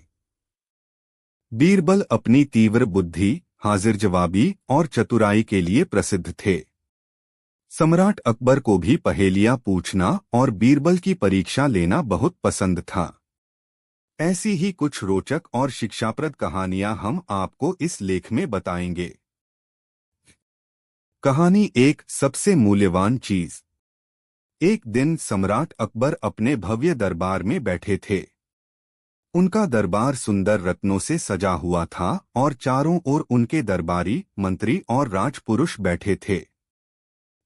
बीरबल अपनी तीव्र बुद्धि, हाजिर जवाबी और चतुराई के लिए प्रसिद्ध थे। सम्राट अकबर को भी पहेलियां पूछना और बीरबल की परीक्षा लेना बहुत पसंद था। ऐसी ही कुछ रोचक और शिक्षाप्रद कहानियां हम आपको इस लेख में बताएंगे। कहानी एक, सबसे मूल्यवान चीज। एक दिन सम्राट अकबर अपने भव्य दरबार में बैठे थे। उनका दरबार सुंदर रत्नों से सजा हुआ था और चारों ओर उनके दरबारी, मंत्री और राजपुरुष बैठे थे।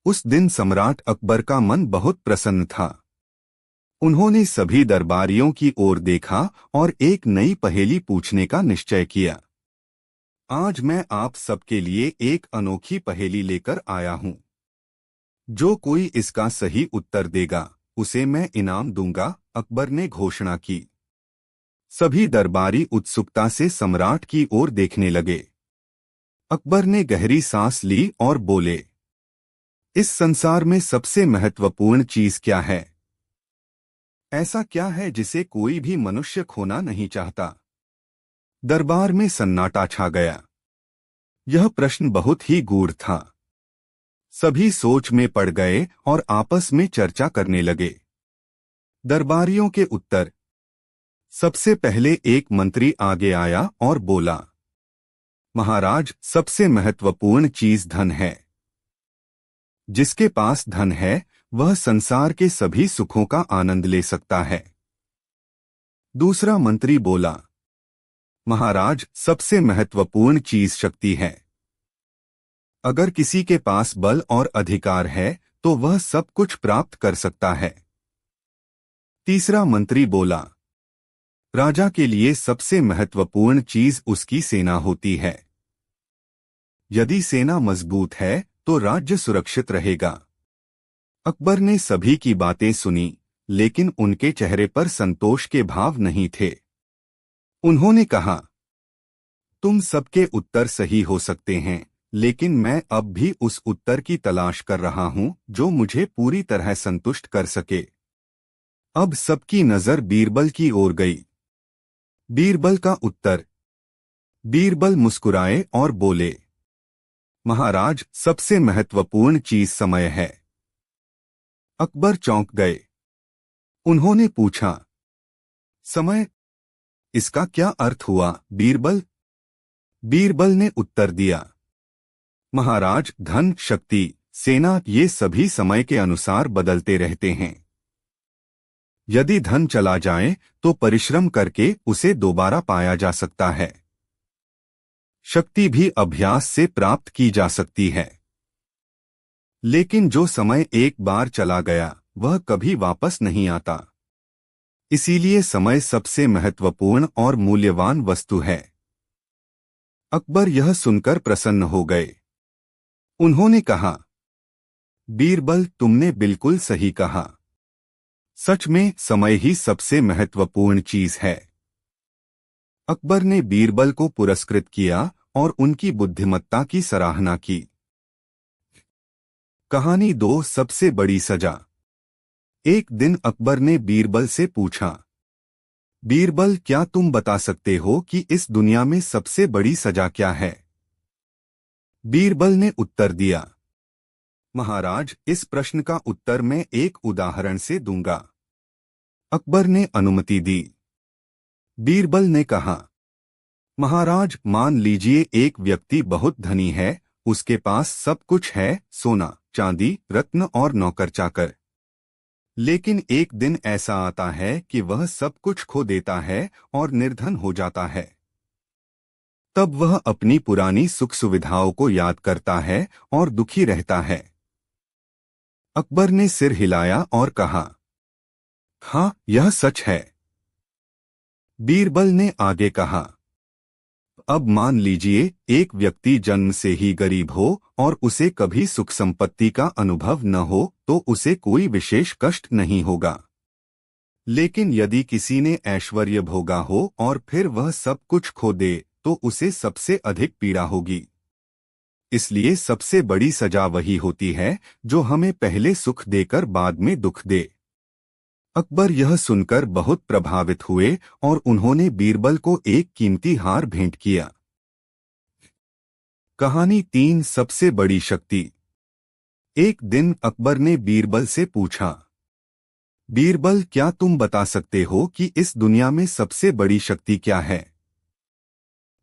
उस दिन सम्राट अकबर का मन बहुत प्रसन्न था। उन्होंने सभी दरबारियों की ओर देखा और एक नई पहेली पूछने का निश्चय किया। आज मैं आप सबके लिए एक अनोखी पहेली लेकर आया हूं। जो कोई इसका सही उत्तर देगा उसे मैं इनाम दूंगा, अकबर ने घोषणा की। सभी दरबारी उत्सुकता से सम्राट की ओर देखने लगे। अकबर ने गहरी सांस ली और बोले, इस संसार में सबसे महत्वपूर्ण चीज क्या है? ऐसा क्या है जिसे कोई भी मनुष्य खोना नहीं चाहता? दरबार में सन्नाटा छा गया। यह प्रश्न बहुत ही गूढ़ था। सभी सोच में पड़ गए और आपस में चर्चा करने लगे। दरबारियों के उत्तर। सबसे पहले एक मंत्री आगे आया और बोला, महाराज, सबसे महत्वपूर्ण चीज धन है। जिसके पास धन है वह संसार के सभी सुखों का आनंद ले सकता है। दूसरा मंत्री बोला, महाराज, सबसे महत्वपूर्ण चीज शक्ति है। अगर किसी के पास बल और अधिकार है तो वह सब कुछ प्राप्त कर सकता है। तीसरा मंत्री बोला, राजा के लिए सबसे महत्वपूर्ण चीज उसकी सेना होती है। यदि सेना मजबूत है तो राज्य सुरक्षित रहेगा। अकबर ने सभी की बातें सुनी, लेकिन उनके चेहरे पर संतोष के भाव नहीं थे। उन्होंने कहा, तुम सबके उत्तर सही हो सकते हैं, लेकिन मैं अब भी उस उत्तर की तलाश कर रहा हूं जो मुझे पूरी तरह संतुष्ट कर सके। अब सबकी नजर बीरबल की ओर गई। बीरबल का उत्तर। बीरबल मुस्कुराए और बोले, महाराज, सबसे महत्वपूर्ण चीज समय है। अकबर चौंक गए। उन्होंने पूछा, समय? इसका क्या अर्थ हुआ, बीरबल? बीरबल ने उत्तर दिया, महाराज, धन, शक्ति, सेना, ये सभी समय के अनुसार बदलते रहते हैं। यदि धन चला जाए तो परिश्रम करके उसे दोबारा पाया जा सकता है। शक्ति भी अभ्यास से प्राप्त की जा सकती है। लेकिन जो समय एक बार चला गया वह कभी वापस नहीं आता। इसीलिए समय सबसे महत्वपूर्ण और मूल्यवान वस्तु है। अकबर यह सुनकर प्रसन्न हो गए। उन्होंने कहा, बीरबल, तुमने बिल्कुल सही कहा। सच में समय ही सबसे महत्वपूर्ण चीज है। अकबर ने बीरबल को पुरस्कृत किया और उनकी बुद्धिमत्ता की सराहना की। कहानी 2, सबसे बड़ी सजा। एक दिन अकबर ने बीरबल से पूछा, बीरबल, क्या तुम बता सकते हो कि इस दुनिया में सबसे बड़ी सजा क्या है? बीरबल ने उत्तर दिया, महाराज, इस प्रश्न का उत्तर मैं एक उदाहरण से दूंगा। अकबर ने अनुमति दी। बीरबल ने कहा, महाराज, मान लीजिए एक व्यक्ति बहुत धनी है, उसके पास सब कुछ है, सोना, चांदी, रत्न और नौकर चाकर। लेकिन एक दिन ऐसा आता है कि वह सब कुछ खो देता है और निर्धन हो जाता है। तब वह अपनी पुरानी सुख सुविधाओं को याद करता है और दुखी रहता है। अकबर ने सिर हिलाया और कहा, हाँ, यह सच है। बीरबल ने आगे कहा, अब मान लीजिए एक व्यक्ति जन्म से ही गरीब हो और उसे कभी सुख संपत्ति का अनुभव न हो तो उसे कोई विशेष कष्ट नहीं होगा। लेकिन यदि किसी ने ऐश्वर्य भोगा हो और फिर वह सब कुछ खो दे तो उसे सबसे अधिक पीड़ा होगी। इसलिए सबसे बड़ी सजा वही होती है जो हमें पहले सुख देकर बाद में दुख दे। अकबर यह सुनकर बहुत प्रभावित हुए और उन्होंने बीरबल को एक कीमती हार भेंट किया। कहानी 3, सबसे बड़ी शक्ति। एक दिन अकबर ने बीरबल से पूछा, बीरबल, क्या तुम बता सकते हो कि इस दुनिया में सबसे बड़ी शक्ति क्या है?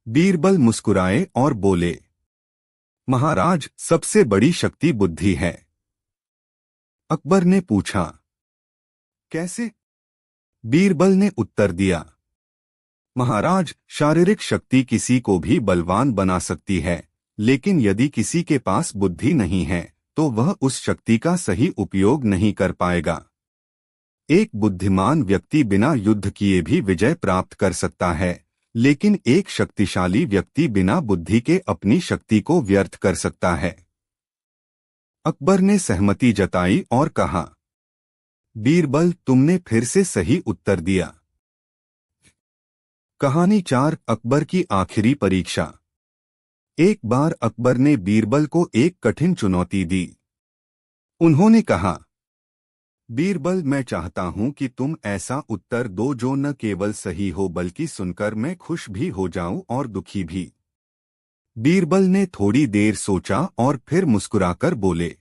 बीरबल मुस्कुराए और बोले, महाराज, सबसे बड़ी शक्ति बुद्धि है। अकबर ने पूछा, कैसे? बीरबल ने उत्तर दिया, महाराज, शारीरिक शक्ति किसी को भी बलवान बना सकती है, लेकिन यदि किसी के पास बुद्धि नहीं है तो वह उस शक्ति का सही उपयोग नहीं कर पाएगा। एक बुद्धिमान व्यक्ति बिना युद्ध किए भी विजय प्राप्त कर सकता है, लेकिन एक शक्तिशाली व्यक्ति बिना बुद्धि के अपनी शक्ति को व्यर्थ कर सकता है। अकबर ने सहमति जताई और कहा, बीरबल, तुमने फिर से सही उत्तर दिया। कहानी 4, अकबर की आखिरी परीक्षा। एक बार अकबर ने बीरबल को एक कठिन चुनौती दी। उन्होंने कहा, बीरबल, मैं चाहता हूं कि तुम ऐसा उत्तर दो जो न केवल सही हो बल्कि सुनकर मैं खुश भी हो जाऊं और दुखी भी। बीरबल ने थोड़ी देर सोचा और फिर मुस्कुराकर बोले,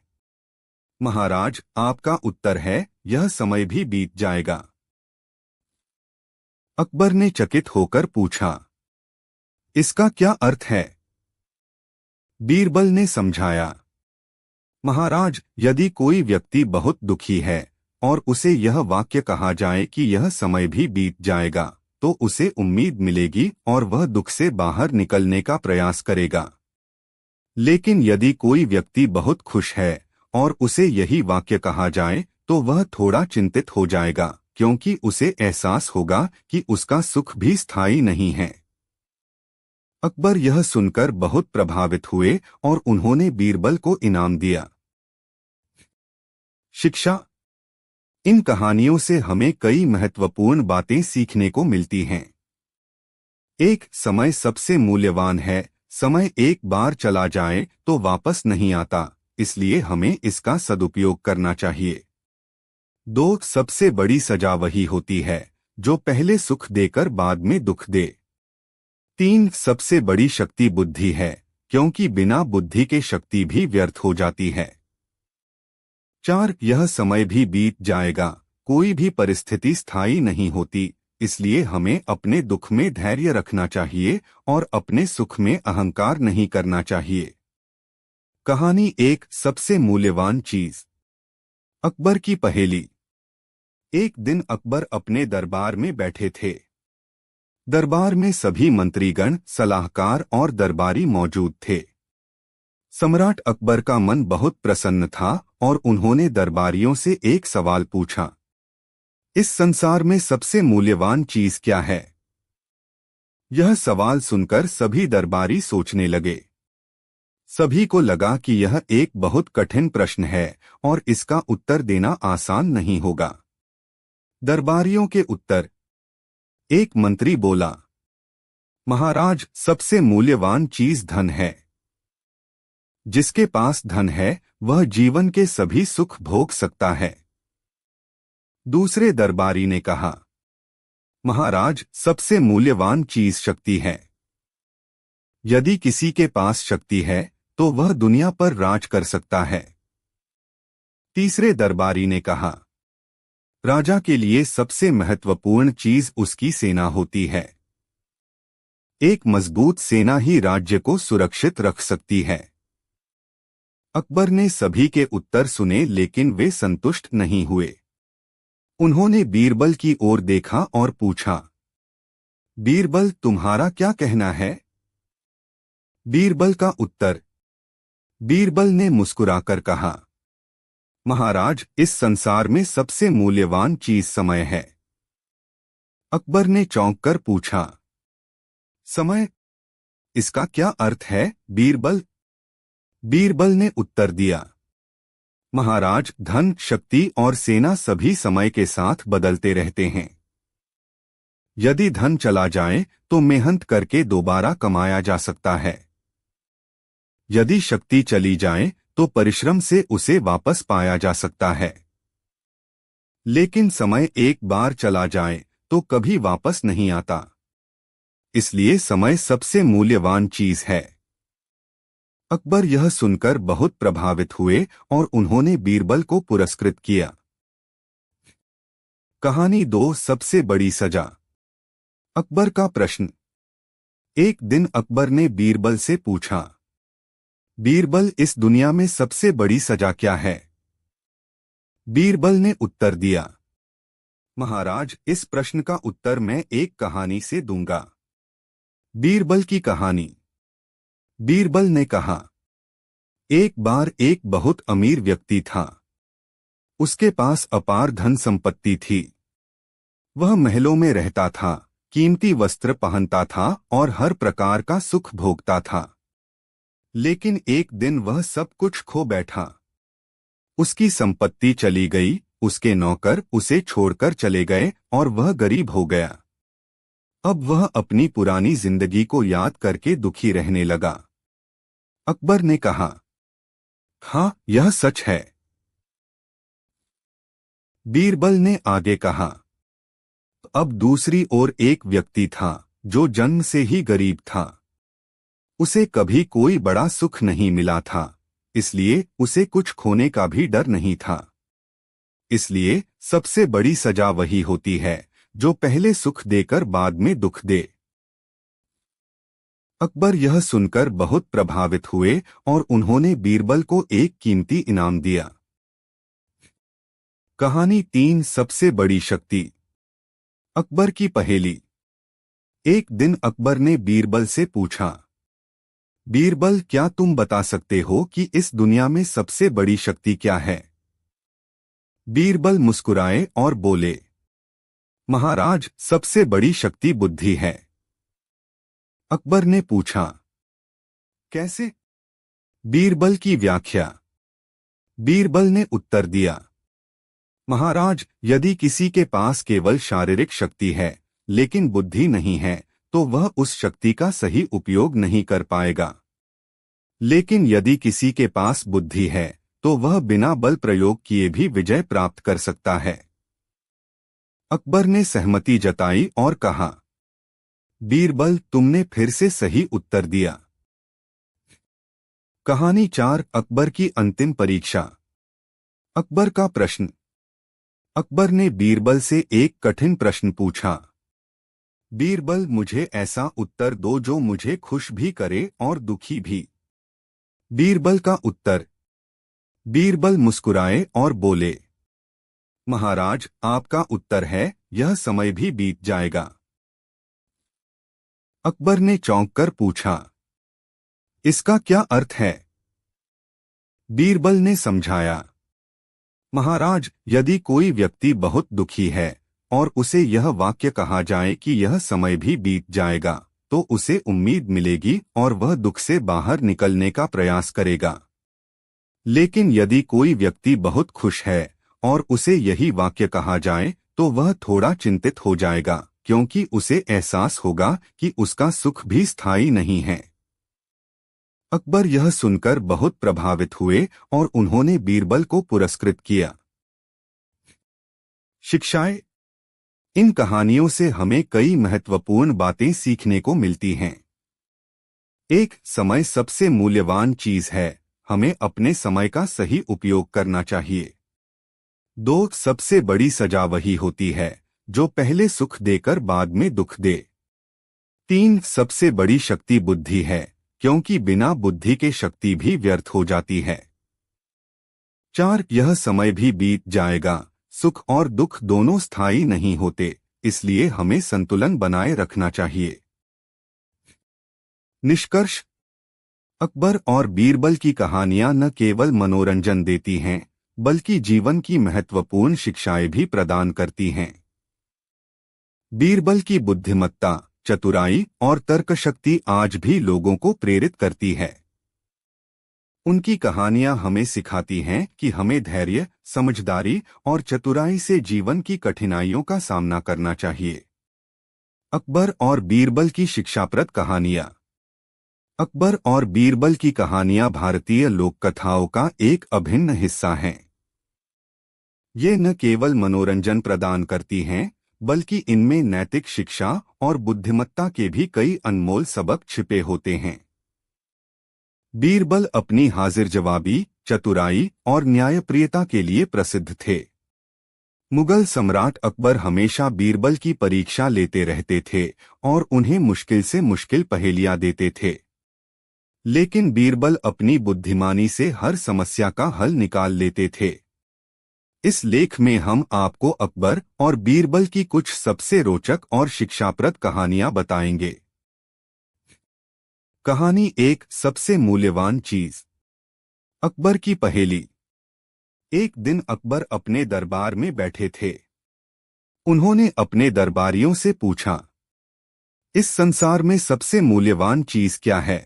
महाराज, आपका उत्तर है, यह समय भी बीत जाएगा। अकबर ने चकित होकर पूछा, इसका क्या अर्थ है? बीरबल ने समझाया, महाराज, यदि कोई व्यक्ति बहुत दुखी है और उसे यह वाक्य कहा जाए कि यह समय भी बीत जाएगा, तो उसे उम्मीद मिलेगी और वह दुख से बाहर निकलने का प्रयास करेगा। लेकिन यदि कोई व्यक्ति बहुत खुश है और उसे यही वाक्य कहा जाए, तो वह थोड़ा चिंतित हो जाएगा, क्योंकि उसे एहसास होगा कि उसका सुख भी स्थायी नहीं है। अकबर यह सुनकर बहुत प्रभावित हुए और उन्होंने बीरबल को इनाम दिया। शिक्षा। इन कहानियों से हमें कई महत्वपूर्ण बातें सीखने को मिलती हैं। एक, समय सबसे मूल्यवान है। समय एक बार चला जाए तो वापस नहीं आता, इसलिए हमें इसका सदुपयोग करना चाहिए। 2, सबसे बड़ी सजा वही होती है जो पहले सुख देकर बाद में दुख दे। 3, सबसे बड़ी शक्ति बुद्धि है, क्योंकि बिना बुद्धि के शक्ति भी व्यर्थ हो जाती है। 4, यह समय भी बीत जाएगा। कोई भी परिस्थिति स्थायी नहीं होती, इसलिए हमें अपने दुख में धैर्य रखना चाहिए और अपने सुख में अहंकार नहीं करना चाहिए। कहानी 1, सबसे मूल्यवान चीज। अकबर की पहेली। एक दिन अकबर अपने दरबार में बैठे थे। दरबार में सभी मंत्रीगण, सलाहकार और दरबारी मौजूद थे। सम्राट अकबर का मन बहुत प्रसन्न था और उन्होंने दरबारियों से एक सवाल पूछा, इस संसार में सबसे मूल्यवान चीज क्या है? यह सवाल सुनकर सभी दरबारी सोचने लगे। सभी को लगा कि यह एक बहुत कठिन प्रश्न है और इसका उत्तर देना आसान नहीं होगा। दरबारियों के उत्तर। एक मंत्री बोला, महाराज, सबसे मूल्यवान चीज धन है। जिसके पास धन है वह जीवन के सभी सुख भोग सकता है। दूसरे दरबारी ने कहा, महाराज, सबसे मूल्यवान चीज शक्ति है। यदि किसी के पास शक्ति है तो वह दुनिया पर राज कर सकता है। तीसरे दरबारी ने कहा, राजा के लिए सबसे महत्वपूर्ण चीज उसकी सेना होती है। एक मजबूत सेना ही राज्य को सुरक्षित रख सकती है। अकबर ने सभी के उत्तर सुने, लेकिन वे संतुष्ट नहीं हुए। उन्होंने बीरबल की ओर देखा और पूछा, बीरबल, तुम्हारा क्या कहना है? बीरबल का उत्तर। बीरबल ने मुस्कुराकर कहा, महाराज, इस संसार में सबसे मूल्यवान चीज समय है। अकबर ने चौंक कर पूछा, समय? इसका क्या अर्थ है, बीरबल? बीरबल ने उत्तर दिया, महाराज, धन, शक्ति और सेना सभी समय के साथ बदलते रहते हैं। यदि धन चला जाए तो मेहनत करके दोबारा कमाया जा सकता है। यदि शक्ति चली जाए तो परिश्रम से उसे वापस पाया जा सकता है। लेकिन समय एक बार चला जाए तो कभी वापस नहीं आता। इसलिए समय सबसे मूल्यवान चीज है। अकबर यह सुनकर बहुत प्रभावित हुए और उन्होंने बीरबल को पुरस्कृत किया। कहानी 2, सबसे बड़ी सजा। अकबर का प्रश्न। एक दिन अकबर ने बीरबल से पूछा, बीरबल, इस दुनिया में सबसे बड़ी सजा क्या है? बीरबल ने उत्तर दिया, महाराज, इस प्रश्न का उत्तर मैं एक कहानी से दूंगा। बीरबल की कहानी। बीरबल ने कहा, एक बार एक बहुत अमीर व्यक्ति था। उसके पास अपार धन संपत्ति थी। वह महलों में रहता था, कीमती वस्त्र पहनता था और हर प्रकार का सुख भोगता था। लेकिन एक दिन वह सब कुछ खो बैठा। उसकी संपत्ति चली गई, उसके नौकर उसे छोड़कर चले गए और वह गरीब हो गया। अब वह अपनी पुरानी जिंदगी को याद करके दुखी रहने लगा। अकबर ने कहा, हाँ, यह सच है। बीरबल ने आगे कहा, अब दूसरी ओर एक व्यक्ति था जो जन्म से ही गरीब था। उसे कभी कोई बड़ा सुख नहीं मिला था, इसलिए उसे कुछ खोने का भी डर नहीं था। इसलिए सबसे बड़ी सजा वही होती है जो पहले सुख देकर बाद में दुख दे। अकबर यह सुनकर बहुत प्रभावित हुए और उन्होंने बीरबल को एक कीमती इनाम दिया। कहानी 3 सबसे बड़ी शक्ति। अकबर की पहेली। एक दिन अकबर ने बीरबल से पूछा, बीरबल, क्या तुम बता सकते हो कि इस दुनिया में सबसे बड़ी शक्ति क्या है? बीरबल मुस्कुराए और बोले, महाराज, सबसे बड़ी शक्ति बुद्धि है। अकबर ने पूछा, कैसे? बीरबल की व्याख्या। बीरबल ने उत्तर दिया, महाराज, यदि किसी के पास केवल शारीरिक शक्ति है लेकिन बुद्धि नहीं है तो वह उस शक्ति का सही उपयोग नहीं कर पाएगा। लेकिन यदि किसी के पास बुद्धि है तो वह बिना बल प्रयोग किए भी विजय प्राप्त कर सकता है। अकबर ने सहमति जताई और कहा, बीरबल, तुमने फिर से सही उत्तर दिया। कहानी 4 अकबर की अंतिम परीक्षा। अकबर का प्रश्न। अकबर ने बीरबल से एक कठिन प्रश्न पूछा। बीरबल, मुझे ऐसा उत्तर दो जो मुझे खुश भी करे और दुखी भी। बीरबल का उत्तर। बीरबल मुस्कुराए और बोले, महाराज, आपका उत्तर है, यह समय भी बीत जाएगा। अकबर ने चौंक कर पूछा, इसका क्या अर्थ है? बीरबल ने समझाया, महाराज, यदि कोई व्यक्ति बहुत दुखी है और उसे यह वाक्य कहा जाए कि यह समय भी बीत जाएगा तो उसे उम्मीद मिलेगी और वह दुख से बाहर निकलने का प्रयास करेगा। लेकिन यदि कोई व्यक्ति बहुत खुश है और उसे यही वाक्य कहा जाए तो वह थोड़ा चिंतित हो जाएगा, क्योंकि उसे एहसास होगा कि उसका सुख भी स्थायी नहीं है। अकबर यह सुनकर बहुत प्रभावित हुए और उन्होंने बीरबल को पुरस्कृत किया। शिक्षाएं। इन कहानियों से हमें कई महत्वपूर्ण बातें सीखने को मिलती हैं। 1. समय सबसे मूल्यवान चीज है, हमें अपने समय का सही उपयोग करना चाहिए। 2. सबसे बड़ी सजा वही होती है जो पहले सुख देकर बाद में दुख दे। 3. सबसे बड़ी शक्ति बुद्धि है, क्योंकि बिना बुद्धि के शक्ति भी व्यर्थ हो जाती है। 4. यह समय भी बीत जाएगा, सुख और दुख दोनों स्थायी नहीं होते, इसलिए हमें संतुलन बनाए रखना चाहिए। निष्कर्ष। अकबर और बीरबल की कहानियां न केवल मनोरंजन देती हैं, बल्कि जीवन की महत्वपूर्ण शिक्षाएं भी प्रदान करती हैं। बीरबल की बुद्धिमत्ता, चतुराई और तर्कशक्ति आज भी लोगों को प्रेरित करती है। उनकी कहानियां हमें सिखाती हैं कि हमें धैर्य, समझदारी और चतुराई से जीवन की कठिनाइयों का सामना करना चाहिए। अकबर और बीरबल की शिक्षाप्रद कहानियां। अकबर और बीरबल की कहानियां भारतीय लोक कथाओं का एक अभिन्न हिस्सा हैं। ये न केवल मनोरंजन प्रदान करती हैं, बल्कि इनमें नैतिक शिक्षा और बुद्धिमत्ता के भी कई अनमोल सबक छिपे होते हैं। बीरबल अपनी हाजिर जवाबी, चतुराई और न्यायप्रियता के लिए प्रसिद्ध थे। मुगल सम्राट अकबर हमेशा बीरबल की परीक्षा लेते रहते थे और उन्हें मुश्किल से मुश्किल पहेलियां देते थे। लेकिन बीरबल अपनी बुद्धिमानी से हर समस्या का हल निकाल लेते थे। इस लेख में हम आपको अकबर और बीरबल की कुछ सबसे रोचक और शिक्षाप्रद कहानियां बताएंगे। कहानी 1, सबसे मूल्यवान चीज। अकबर की पहेली। एक दिन अकबर अपने दरबार में बैठे थे। उन्होंने अपने दरबारियों से पूछा, इस संसार में सबसे मूल्यवान चीज क्या है?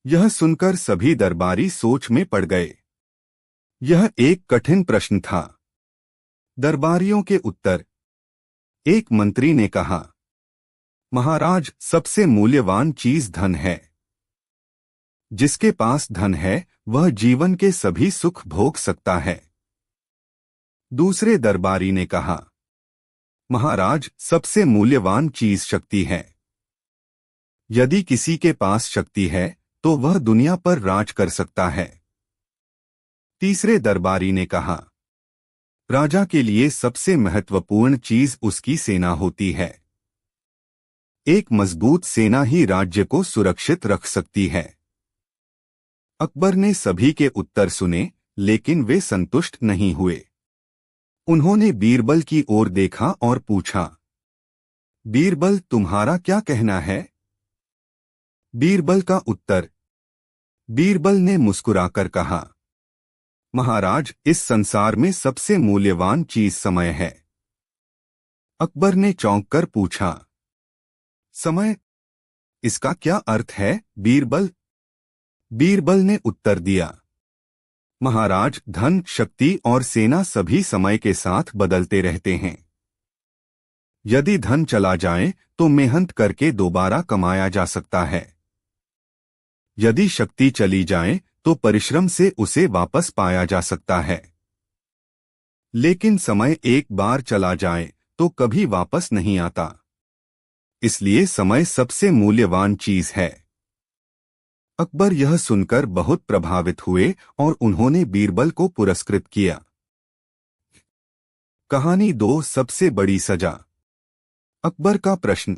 यह सुनकर सभी दरबारी सोच में पड़ गए। यह एक कठिन प्रश्न था, दरबारियों के उत्तर। एक मंत्री ने कहा, महाराज, सबसे मूल्यवान चीज धन है। जिसके पास धन है वह जीवन के सभी सुख भोग सकता है। दूसरे दरबारी ने कहा, महाराज, सबसे मूल्यवान चीज शक्ति है। यदि किसी के पास शक्ति है तो वह दुनिया पर राज कर सकता है। तीसरे दरबारी ने कहा, राजा के लिए सबसे महत्वपूर्ण चीज उसकी सेना होती है। एक मजबूत सेना ही राज्य को सुरक्षित रख सकती है। अकबर ने सभी के उत्तर सुने, लेकिन वे संतुष्ट नहीं हुए। उन्होंने बीरबल की ओर देखा और पूछा, बीरबल, तुम्हारा क्या कहना है? बीरबल का उत्तर। बीरबल ने मुस्कुराकर कहा, महाराज, इस संसार में सबसे मूल्यवान चीज समय है। अकबर ने चौंककर पूछा, समय? इसका क्या अर्थ है, बीरबल? बीरबल ने उत्तर दिया, महाराज, धन, शक्ति और सेना सभी समय के साथ बदलते रहते हैं। यदि धन चला जाए तो मेहनत करके दोबारा कमाया जा सकता है। यदि शक्ति चली जाए तो परिश्रम से उसे वापस पाया जा सकता है। लेकिन समय एक बार चला जाए तो कभी वापस नहीं आता। इसलिए समय सबसे मूल्यवान चीज है। अकबर यह सुनकर बहुत प्रभावित हुए और उन्होंने बीरबल को पुरस्कृत किया। कहानी 2, सबसे बड़ी सजा। अकबर का प्रश्न।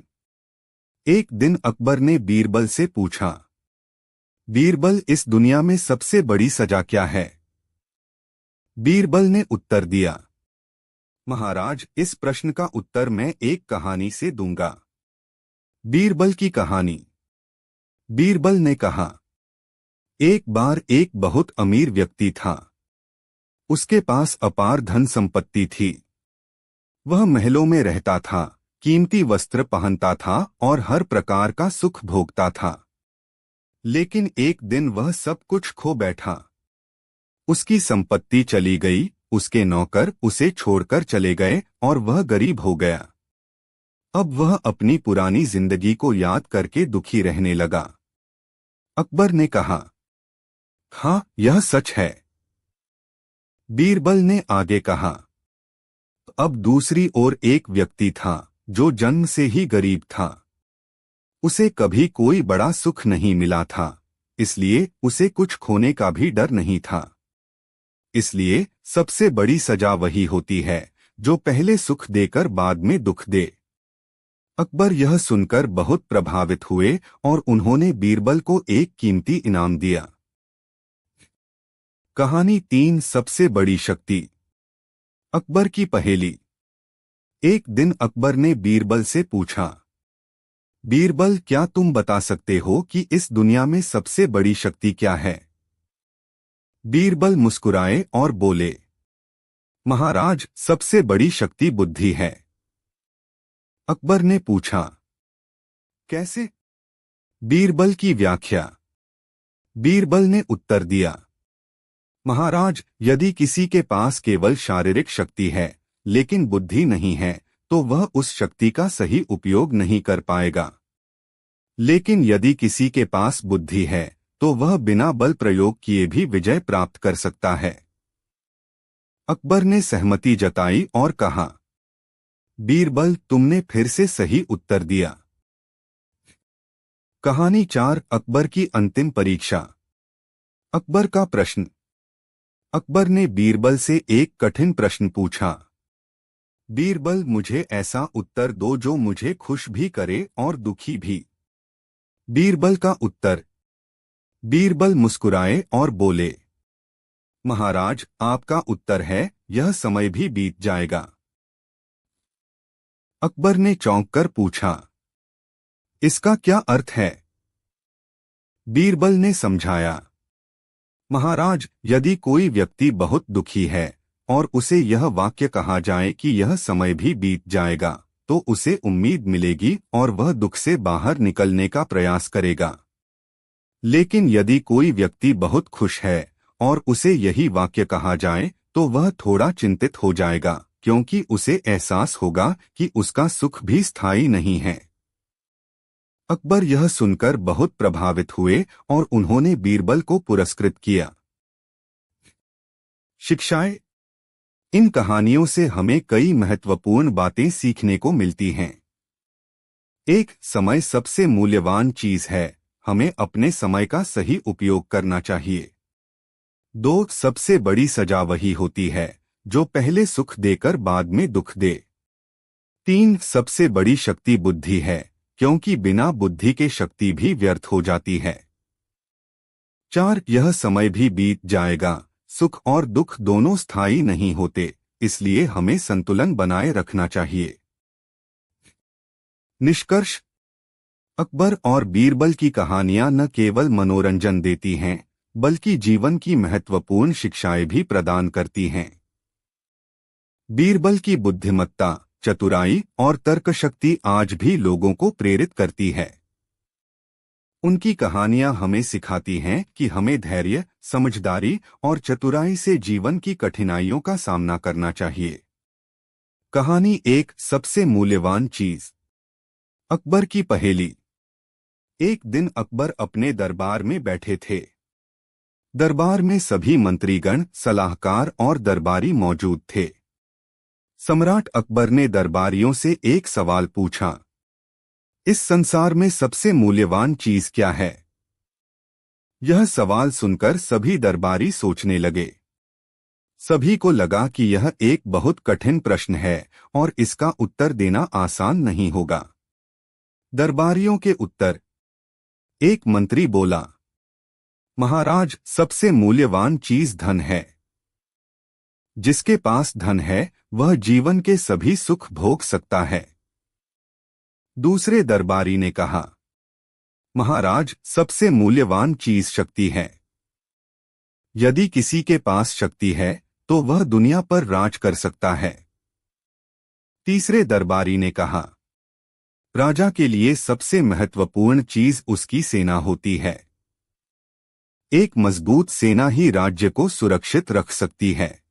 एक दिन अकबर ने बीरबल से पूछा, बीरबल, इस दुनिया में सबसे बड़ी सजा क्या है? बीरबल ने उत्तर दिया, महाराज, इस प्रश्न का उत्तर मैं एक कहानी से दूंगा। बीरबल की कहानी। बीरबल ने कहा, एक बार एक बहुत अमीर व्यक्ति था। उसके पास अपार धन संपत्ति थी। वह महलों में रहता था, कीमती वस्त्र पहनता था और हर प्रकार का सुख भोगता था। लेकिन एक दिन वह सब कुछ खो बैठा। उसकी संपत्ति चली गई, उसके नौकर उसे छोड़कर चले गए और वह गरीब हो गया। अब वह अपनी पुरानी जिंदगी को याद करके दुखी रहने लगा। अकबर ने कहा, हाँ, यह सच है। बीरबल ने आगे कहा, अब दूसरी ओर एक व्यक्ति था जो जन्म से ही गरीब था। उसे कभी कोई बड़ा सुख नहीं मिला था, इसलिए उसे कुछ खोने का भी डर नहीं था। इसलिए सबसे बड़ी सजा वही होती है जो पहले सुख देकर बाद में दुख दे। अकबर यह सुनकर बहुत प्रभावित हुए और उन्होंने बीरबल को एक कीमती इनाम दिया। कहानी 3, सबसे बड़ी शक्ति। अकबर की पहेली। एक दिन अकबर ने बीरबल से पूछा, बीरबल, क्या तुम बता सकते हो कि इस दुनिया में सबसे बड़ी शक्ति क्या है? बीरबल मुस्कुराए और बोले, महाराज, सबसे बड़ी शक्ति बुद्धि है। अकबर ने पूछा, कैसे? बीरबल की व्याख्या। बीरबल ने उत्तर दिया, महाराज, यदि किसी के पास केवल शारीरिक शक्ति है लेकिन बुद्धि नहीं है तो वह उस शक्ति का सही उपयोग नहीं कर पाएगा। लेकिन यदि किसी के पास बुद्धि है तो वह बिना बल प्रयोग किए भी विजय प्राप्त कर सकता है। अकबर ने सहमति जताई और कहा, बीरबल, तुमने फिर से सही उत्तर दिया। कहानी 4, अकबर की अंतिम परीक्षा। अकबर का प्रश्न। अकबर ने बीरबल से एक कठिन प्रश्न पूछा। बीरबल, मुझे ऐसा उत्तर दो जो मुझे खुश भी करे और दुखी भी। बीरबल का उत्तर। बीरबल मुस्कुराए और बोले, महाराज, आपका उत्तर है, यह समय भी बीत जाएगा। अकबर ने चौंककर पूछा, इसका क्या अर्थ है? बीरबल ने समझाया, महाराज, यदि कोई व्यक्ति बहुत दुखी है और उसे यह वाक्य कहा जाए कि यह समय भी बीत जाएगा तो उसे उम्मीद मिलेगी और वह दुख से बाहर निकलने का प्रयास करेगा। लेकिन यदि कोई व्यक्ति बहुत खुश है और उसे यही वाक्य कहा जाए तो वह थोड़ा चिंतित हो जाएगा क्योंकि उसे एहसास होगा कि उसका सुख भी स्थायी नहीं है। अकबर यह सुनकर बहुत प्रभावित हुए और उन्होंने बीरबल को पुरस्कृत किया। शिक्षाएं। इन कहानियों से हमें कई महत्वपूर्ण बातें सीखने को मिलती हैं। 1. समय सबसे मूल्यवान चीज है, हमें अपने समय का सही उपयोग करना चाहिए। 2. सबसे बड़ी सजा वही होती है जो पहले सुख देकर बाद में दुख दे। 3. सबसे बड़ी शक्ति बुद्धि है, क्योंकि बिना बुद्धि के शक्ति भी व्यर्थ हो जाती है। 4. यह समय भी बीत जाएगा, सुख और दुख दोनों स्थायी नहीं होते, इसलिए हमें संतुलन बनाए रखना चाहिए। निष्कर्ष। अकबर और बीरबल की कहानियां न केवल मनोरंजन देती हैं, बल्कि जीवन की महत्वपूर्ण शिक्षाएं भी प्रदान करती हैं। बीरबल की बुद्धिमत्ता, चतुराई और तर्कशक्ति आज भी लोगों को प्रेरित करती है। उनकी कहानियां हमें सिखाती हैं कि हमें धैर्य, समझदारी और चतुराई से जीवन की कठिनाइयों का सामना करना चाहिए। कहानी 1. सबसे मूल्यवान चीज। अकबर की पहेली। एक दिन अकबर अपने दरबार में बैठे थे। दरबार में सभी मंत्रीगण, सलाहकार और दरबारी मौजूद थे। सम्राट अकबर ने दरबारियों से एक सवाल पूछा, इस संसार में सबसे मूल्यवान चीज क्या है? यह सवाल सुनकर सभी दरबारी सोचने लगे। सभी को लगा कि यह एक बहुत कठिन प्रश्न है और इसका उत्तर देना आसान नहीं होगा। दरबारियों के उत्तर। एक मंत्री बोला, महाराज, सबसे मूल्यवान चीज धन है। जिसके पास धन है वह जीवन के सभी सुख भोग सकता है। दूसरे दरबारी ने कहा, महाराज, सबसे मूल्यवान चीज शक्ति है। यदि किसी के पास शक्ति है तो वह दुनिया पर राज कर सकता है। तीसरे दरबारी ने कहा, राजा के लिए सबसे महत्वपूर्ण चीज उसकी सेना होती है। एक मजबूत सेना ही राज्य को सुरक्षित रख सकती है।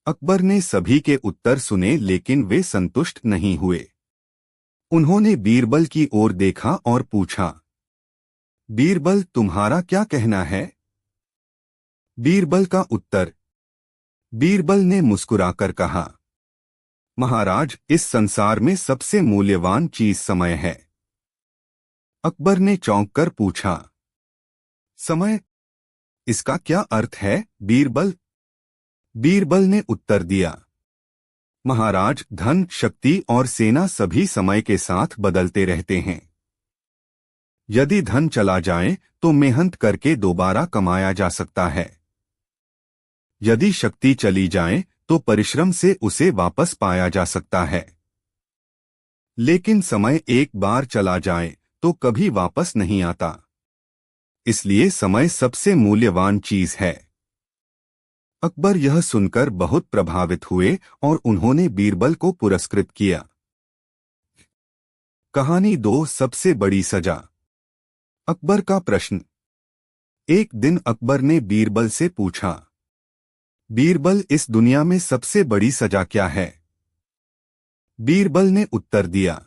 अकबर ने सभी के उत्तर सुने, लेकिन वे संतुष्ट नहीं हुए। उन्होंने बीरबल की ओर देखा और पूछा, बीरबल, तुम्हारा क्या कहना है? बीरबल का उत्तर। बीरबल ने मुस्कुराकर कहा, महाराज, इस संसार में सबसे मूल्यवान चीज समय है। अकबर ने चौंककर पूछा, समय? इसका क्या अर्थ है, बीरबल? बीरबल ने उत्तर दिया, महाराज, धन, शक्ति और सेना सभी समय के साथ बदलते रहते हैं। यदि धन चला जाए तो मेहनत करके दोबारा कमाया जा सकता है। यदि शक्ति चली जाए तो परिश्रम से उसे वापस पाया जा सकता है। लेकिन समय एक बार चला जाए तो कभी वापस नहीं आता। इसलिए समय सबसे मूल्यवान चीज है। अकबर यह सुनकर बहुत प्रभावित हुए और उन्होंने बीरबल को पुरस्कृत किया। कहानी 2. सबसे बड़ी सजा। अकबर का प्रश्न। एक दिन अकबर ने बीरबल से पूछा, बीरबल, इस दुनिया में सबसे बड़ी सजा क्या है? बीरबल ने उत्तर दिया,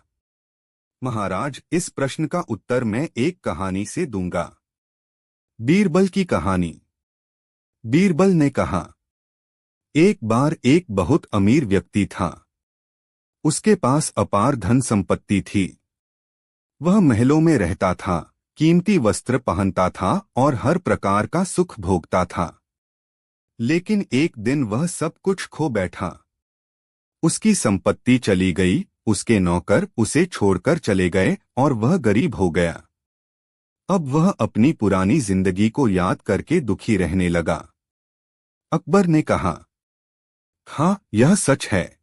महाराज, इस प्रश्न का उत्तर मैं एक कहानी से दूंगा। बीरबल की कहानी। बीरबल ने कहा, एक बार एक बहुत अमीर व्यक्ति था। उसके पास अपार धन संपत्ति थी। वह महलों में रहता था, कीमती वस्त्र पहनता था और हर प्रकार का सुख भोगता था। लेकिन एक दिन वह सब कुछ खो बैठा। उसकी संपत्ति चली गई, उसके नौकर उसे छोड़कर चले गए और वह गरीब हो गया। अब वह अपनी पुरानी जिंदगी को याद करके दुखी रहने लगा। अकबर ने कहा, हाँ, यह सच है।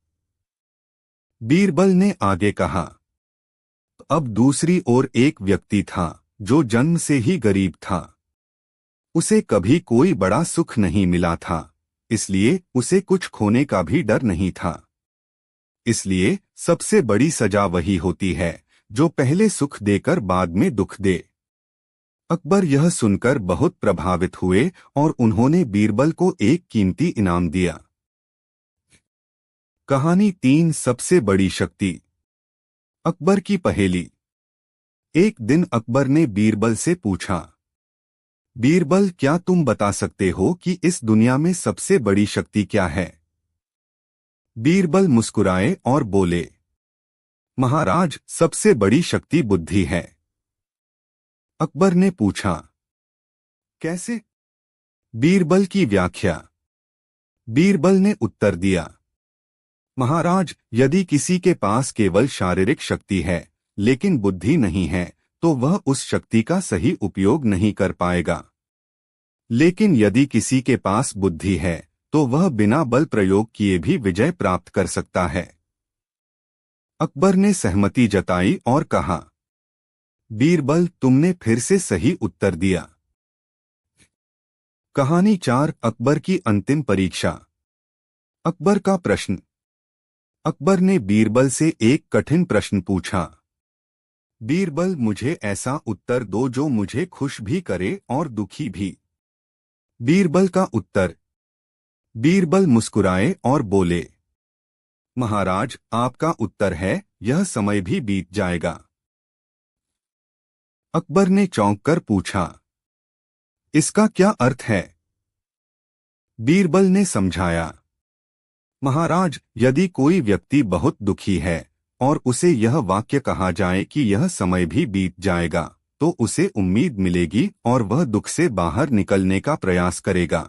बीरबल ने आगे कहा, अब दूसरी ओर एक व्यक्ति था जो जन्म से ही गरीब था। उसे कभी कोई बड़ा सुख नहीं मिला था, इसलिए उसे कुछ खोने का भी डर नहीं था। इसलिए सबसे बड़ी सजा वही होती है जो पहले सुख देकर बाद में दुख दे। अकबर यह सुनकर बहुत प्रभावित हुए और उन्होंने बीरबल को एक कीमती इनाम दिया। कहानी 3 सबसे बड़ी शक्ति। अकबर की पहेली। एक दिन अकबर ने बीरबल से पूछा, बीरबल, क्या तुम बता सकते हो कि इस दुनिया में सबसे बड़ी शक्ति क्या है? बीरबल मुस्कुराए और बोले, महाराज, सबसे बड़ी शक्ति बुद्धि है। अकबर ने पूछा, कैसे? बीरबल की व्याख्या। बीरबल ने उत्तर दिया, महाराज, यदि किसी के पास केवल शारीरिक शक्ति है लेकिन बुद्धि नहीं है तो वह उस शक्ति का सही उपयोग नहीं कर पाएगा। लेकिन यदि किसी के पास बुद्धि है तो वह बिना बल प्रयोग किए भी विजय प्राप्त कर सकता है। अकबर ने सहमति जताई और कहा, बीरबल, तुमने फिर से सही उत्तर दिया। कहानी 4 अकबर की अंतिम परीक्षा। अकबर का प्रश्न। अकबर ने बीरबल से एक कठिन प्रश्न पूछा। बीरबल, मुझे ऐसा उत्तर दो जो मुझे खुश भी करे और दुखी भी। बीरबल का उत्तर। बीरबल मुस्कुराए और बोले, महाराज, आपका उत्तर है, यह समय भी बीत जाएगा। अकबर ने चौंक कर पूछा, इसका क्या अर्थ है? बीरबल ने समझाया, महाराज, यदि कोई व्यक्ति बहुत दुखी है और उसे यह वाक्य कहा जाए कि यह समय भी बीत जाएगा तो उसे उम्मीद मिलेगी और वह दुख से बाहर निकलने का प्रयास करेगा।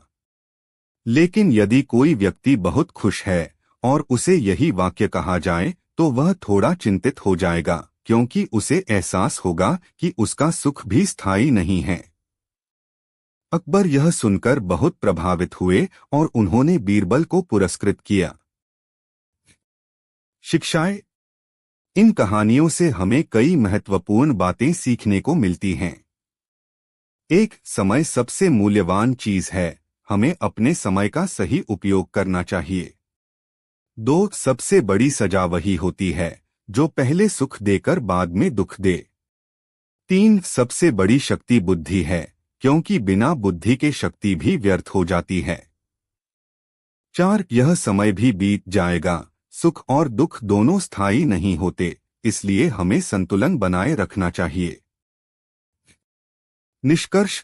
लेकिन यदि कोई व्यक्ति बहुत खुश है और उसे यही वाक्य कहा जाए तो वह थोड़ा चिंतित हो जाएगा, क्योंकि उसे एहसास होगा कि उसका सुख भी स्थायी नहीं है। अकबर यह सुनकर बहुत प्रभावित हुए और उन्होंने बीरबल को पुरस्कृत किया। शिक्षाएं। इन कहानियों से हमें कई महत्वपूर्ण बातें सीखने को मिलती हैं। 1. समय सबसे मूल्यवान चीज है, हमें अपने समय का सही उपयोग करना चाहिए। 2. सबसे बड़ी सजा वही होती है जो पहले सुख देकर बाद में दुख दे। 3. सबसे बड़ी शक्ति बुद्धि है, क्योंकि बिना बुद्धि के शक्ति भी व्यर्थ हो जाती है। 4. यह समय भी बीत जाएगा, सुख और दुख दोनों स्थायी नहीं होते, इसलिए हमें संतुलन बनाए रखना चाहिए। निष्कर्ष।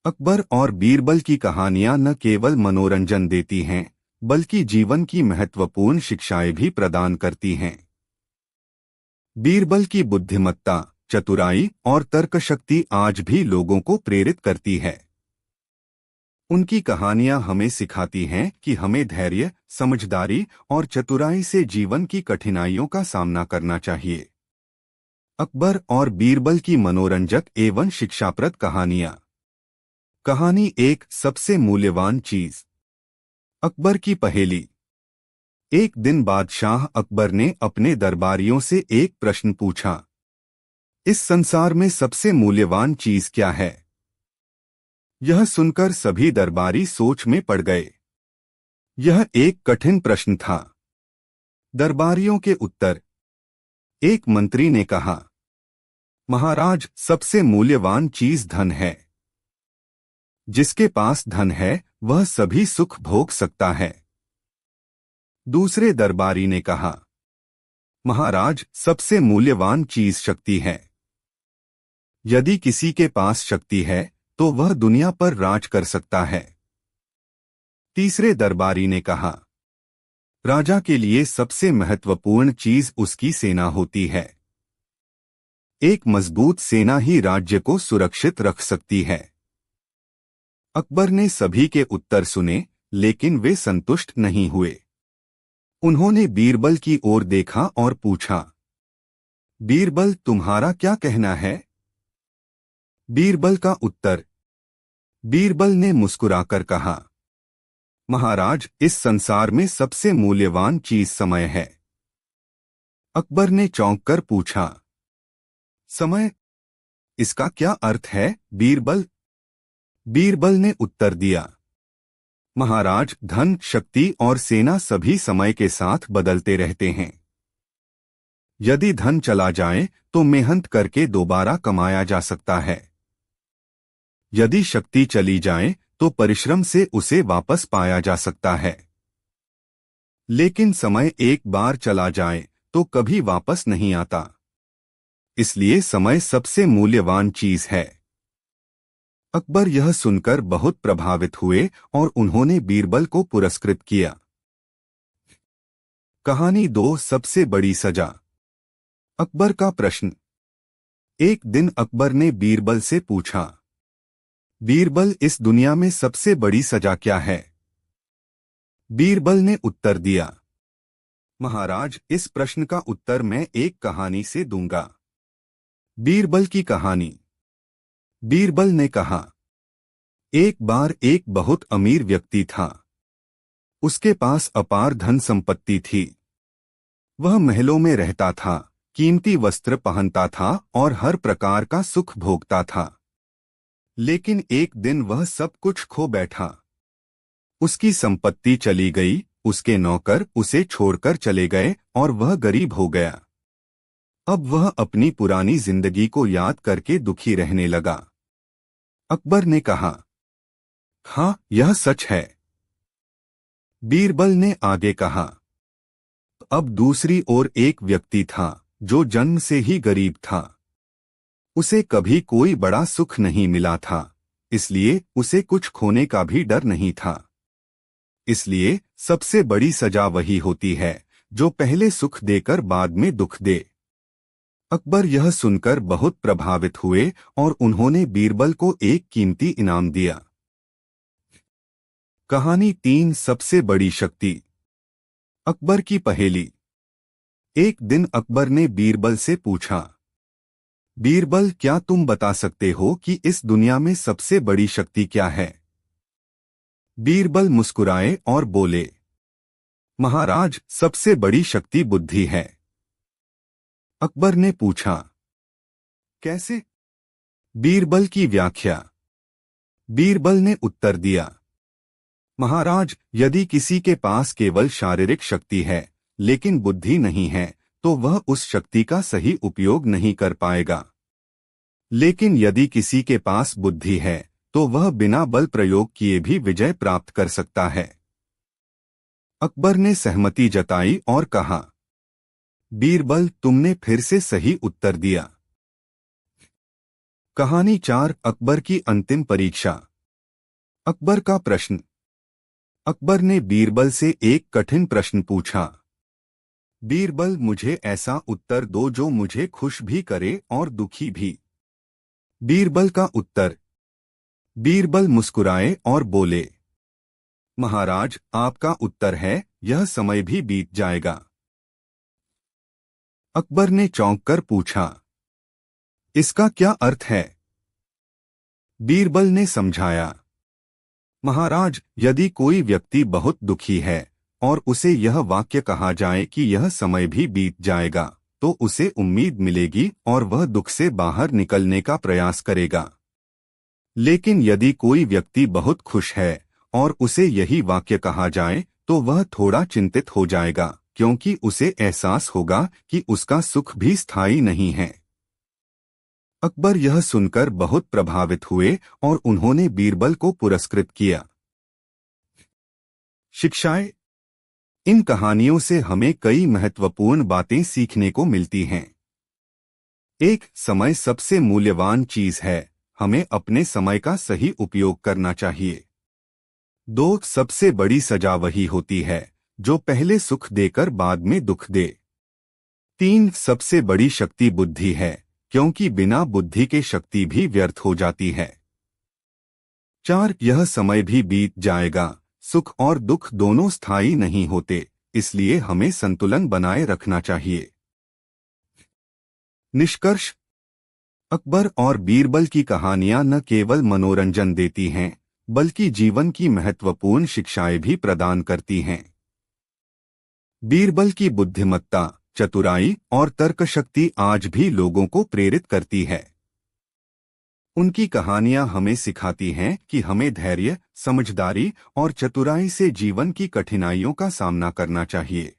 अकबर और बीरबल की कहानियां न केवल मनोरंजन देती हैं, बल्कि जीवन की महत्वपूर्ण शिक्षाएं भी प्रदान करती हैं। बीरबल की बुद्धिमत्ता, चतुराई और तर्कशक्ति आज भी लोगों को प्रेरित करती है। उनकी कहानियां हमें सिखाती हैं कि हमें धैर्य, समझदारी और चतुराई से जीवन की कठिनाइयों का सामना करना चाहिए। अकबर और बीरबल की मनोरंजक एवं शिक्षाप्रद कहानियां। कहानी 1 सबसे मूल्यवान चीज। अकबर की पहेली। एक दिन बादशाह अकबर ने अपने दरबारियों से एक प्रश्न पूछा, इस संसार में सबसे मूल्यवान चीज क्या है? यह सुनकर सभी दरबारी सोच में पड़ गए। यह एक कठिन प्रश्न था। दरबारियों के उत्तर। एक मंत्री ने कहा, महाराज, सबसे मूल्यवान चीज धन है। जिसके पास धन है वह सभी सुख भोग सकता है। दूसरे दरबारी ने कहा, महाराज, सबसे मूल्यवान चीज शक्ति है। यदि किसी के पास शक्ति है तो वह दुनिया पर राज कर सकता है। तीसरे दरबारी ने कहा, राजा के लिए सबसे महत्वपूर्ण चीज उसकी सेना होती है। एक मजबूत सेना ही राज्य को सुरक्षित रख सकती है। अकबर ने सभी के उत्तर सुने, लेकिन वे संतुष्ट नहीं हुए। उन्होंने बीरबल की ओर देखा और पूछा, बीरबल, तुम्हारा क्या कहना है? बीरबल का उत्तर। बीरबल ने मुस्कुराकर कहा, महाराज, इस संसार में सबसे मूल्यवान चीज समय है। अकबर ने चौंक कर पूछा, समय? इसका क्या अर्थ है, बीरबल? बीरबल ने उत्तर दिया, महाराज, धन, शक्ति और सेना सभी समय के साथ बदलते रहते हैं। यदि धन चला जाए तो मेहनत करके दोबारा कमाया जा सकता है। यदि शक्ति चली जाए तो परिश्रम से उसे वापस पाया जा सकता है। लेकिन समय एक बार चला जाए तो कभी वापस नहीं आता। इसलिए समय सबसे मूल्यवान चीज है। अकबर यह सुनकर बहुत प्रभावित हुए और उन्होंने बीरबल को पुरस्कृत किया। कहानी 2 सबसे बड़ी सजा। अकबर का प्रश्न। एक दिन अकबर ने बीरबल से पूछा, बीरबल, इस दुनिया में सबसे बड़ी सजा क्या है? बीरबल ने उत्तर दिया, महाराज, इस प्रश्न का उत्तर मैं एक कहानी से दूंगा। बीरबल की कहानी। बीरबल ने कहा, एक बार एक बहुत अमीर व्यक्ति था। उसके पास अपार धन संपत्ति थी। वह महलों में रहता था, कीमती वस्त्र पहनता था और हर प्रकार का सुख भोगता था। लेकिन एक दिन वह सब कुछ खो बैठा। उसकी संपत्ति चली गई, उसके नौकर उसे छोड़कर चले गए और वह गरीब हो गया। अब वह अपनी पुरानी जिंदगी को याद करके दुखी रहने लगा। अकबर ने कहा, हाँ, यह सच है। बीरबल ने आगे कहा, अब दूसरी ओर एक व्यक्ति था जो जन्म से ही गरीब था। उसे कभी कोई बड़ा सुख नहीं मिला था, इसलिए उसे कुछ खोने का भी डर नहीं था। इसलिए सबसे बड़ी सजा वही होती है जो पहले सुख देकर बाद में दुख दे। अकबर यह सुनकर बहुत प्रभावित हुए और उन्होंने बीरबल को एक कीमती इनाम दिया। कहानी 3 सबसे बड़ी शक्ति। अकबर की पहेली। एक दिन अकबर ने बीरबल से पूछा, बीरबल, क्या तुम बता सकते हो कि इस दुनिया में सबसे बड़ी शक्ति क्या है? बीरबल मुस्कुराए और बोले, महाराज, सबसे बड़ी शक्ति बुद्धि है। अकबर ने पूछा, कैसे? बीरबल की व्याख्या। बीरबल ने उत्तर दिया, महाराज, यदि किसी के पास केवल शारीरिक शक्ति है लेकिन बुद्धि नहीं है तो वह उस शक्ति का सही उपयोग नहीं कर पाएगा। लेकिन यदि किसी के पास बुद्धि है तो वह बिना बल प्रयोग किए भी विजय प्राप्त कर सकता है। अकबर ने सहमति जताई और कहा, बीरबल, तुमने फिर से सही उत्तर दिया। कहानी 4 अकबर की अंतिम परीक्षा। अकबर का प्रश्न। अकबर ने बीरबल से एक कठिन प्रश्न पूछा। बीरबल, मुझे ऐसा उत्तर दो जो मुझे खुश भी करे और दुखी भी। बीरबल का उत्तर। बीरबल मुस्कुराए और बोले, महाराज, आपका उत्तर है, यह समय भी बीत जाएगा। अकबर ने चौंक कर पूछा, इसका क्या अर्थ है? बीरबल ने समझाया, महाराज, यदि कोई व्यक्ति बहुत दुखी है और उसे यह वाक्य कहा जाए कि यह समय भी बीत जाएगा तो उसे उम्मीद मिलेगी और वह दुख से बाहर निकलने का प्रयास करेगा। लेकिन यदि कोई व्यक्ति बहुत खुश है और उसे यही वाक्य कहा जाए तो वह थोड़ा चिंतित हो जाएगा, क्योंकि उसे एहसास होगा कि उसका सुख भी स्थायी नहीं है। अकबर यह सुनकर बहुत प्रभावित हुए और उन्होंने बीरबल को पुरस्कृत किया। शिक्षाएं। इन कहानियों से हमें कई महत्वपूर्ण बातें सीखने को मिलती हैं। 1. समय सबसे मूल्यवान चीज है, हमें अपने समय का सही उपयोग करना चाहिए। 2. सबसे बड़ी सजा वही होती है जो पहले सुख देकर बाद में दुख दे। 3. सबसे बड़ी शक्ति बुद्धि है, क्योंकि बिना बुद्धि के शक्ति भी व्यर्थ हो जाती है। 4. यह समय भी बीत जाएगा, सुख और दुख दोनों स्थायी नहीं होते, इसलिए हमें संतुलन बनाए रखना चाहिए। निष्कर्ष। अकबर और बीरबल की कहानियां न केवल मनोरंजन देती हैं, बल्कि जीवन की महत्वपूर्ण शिक्षाएं भी प्रदान करती हैं। बीरबल की बुद्धिमत्ता, चतुराई और तर्कशक्ति आज भी लोगों को प्रेरित करती है। उनकी कहानियां हमें सिखाती हैं कि हमें धैर्य, समझदारी और चतुराई से जीवन की कठिनाइयों का सामना करना चाहिए।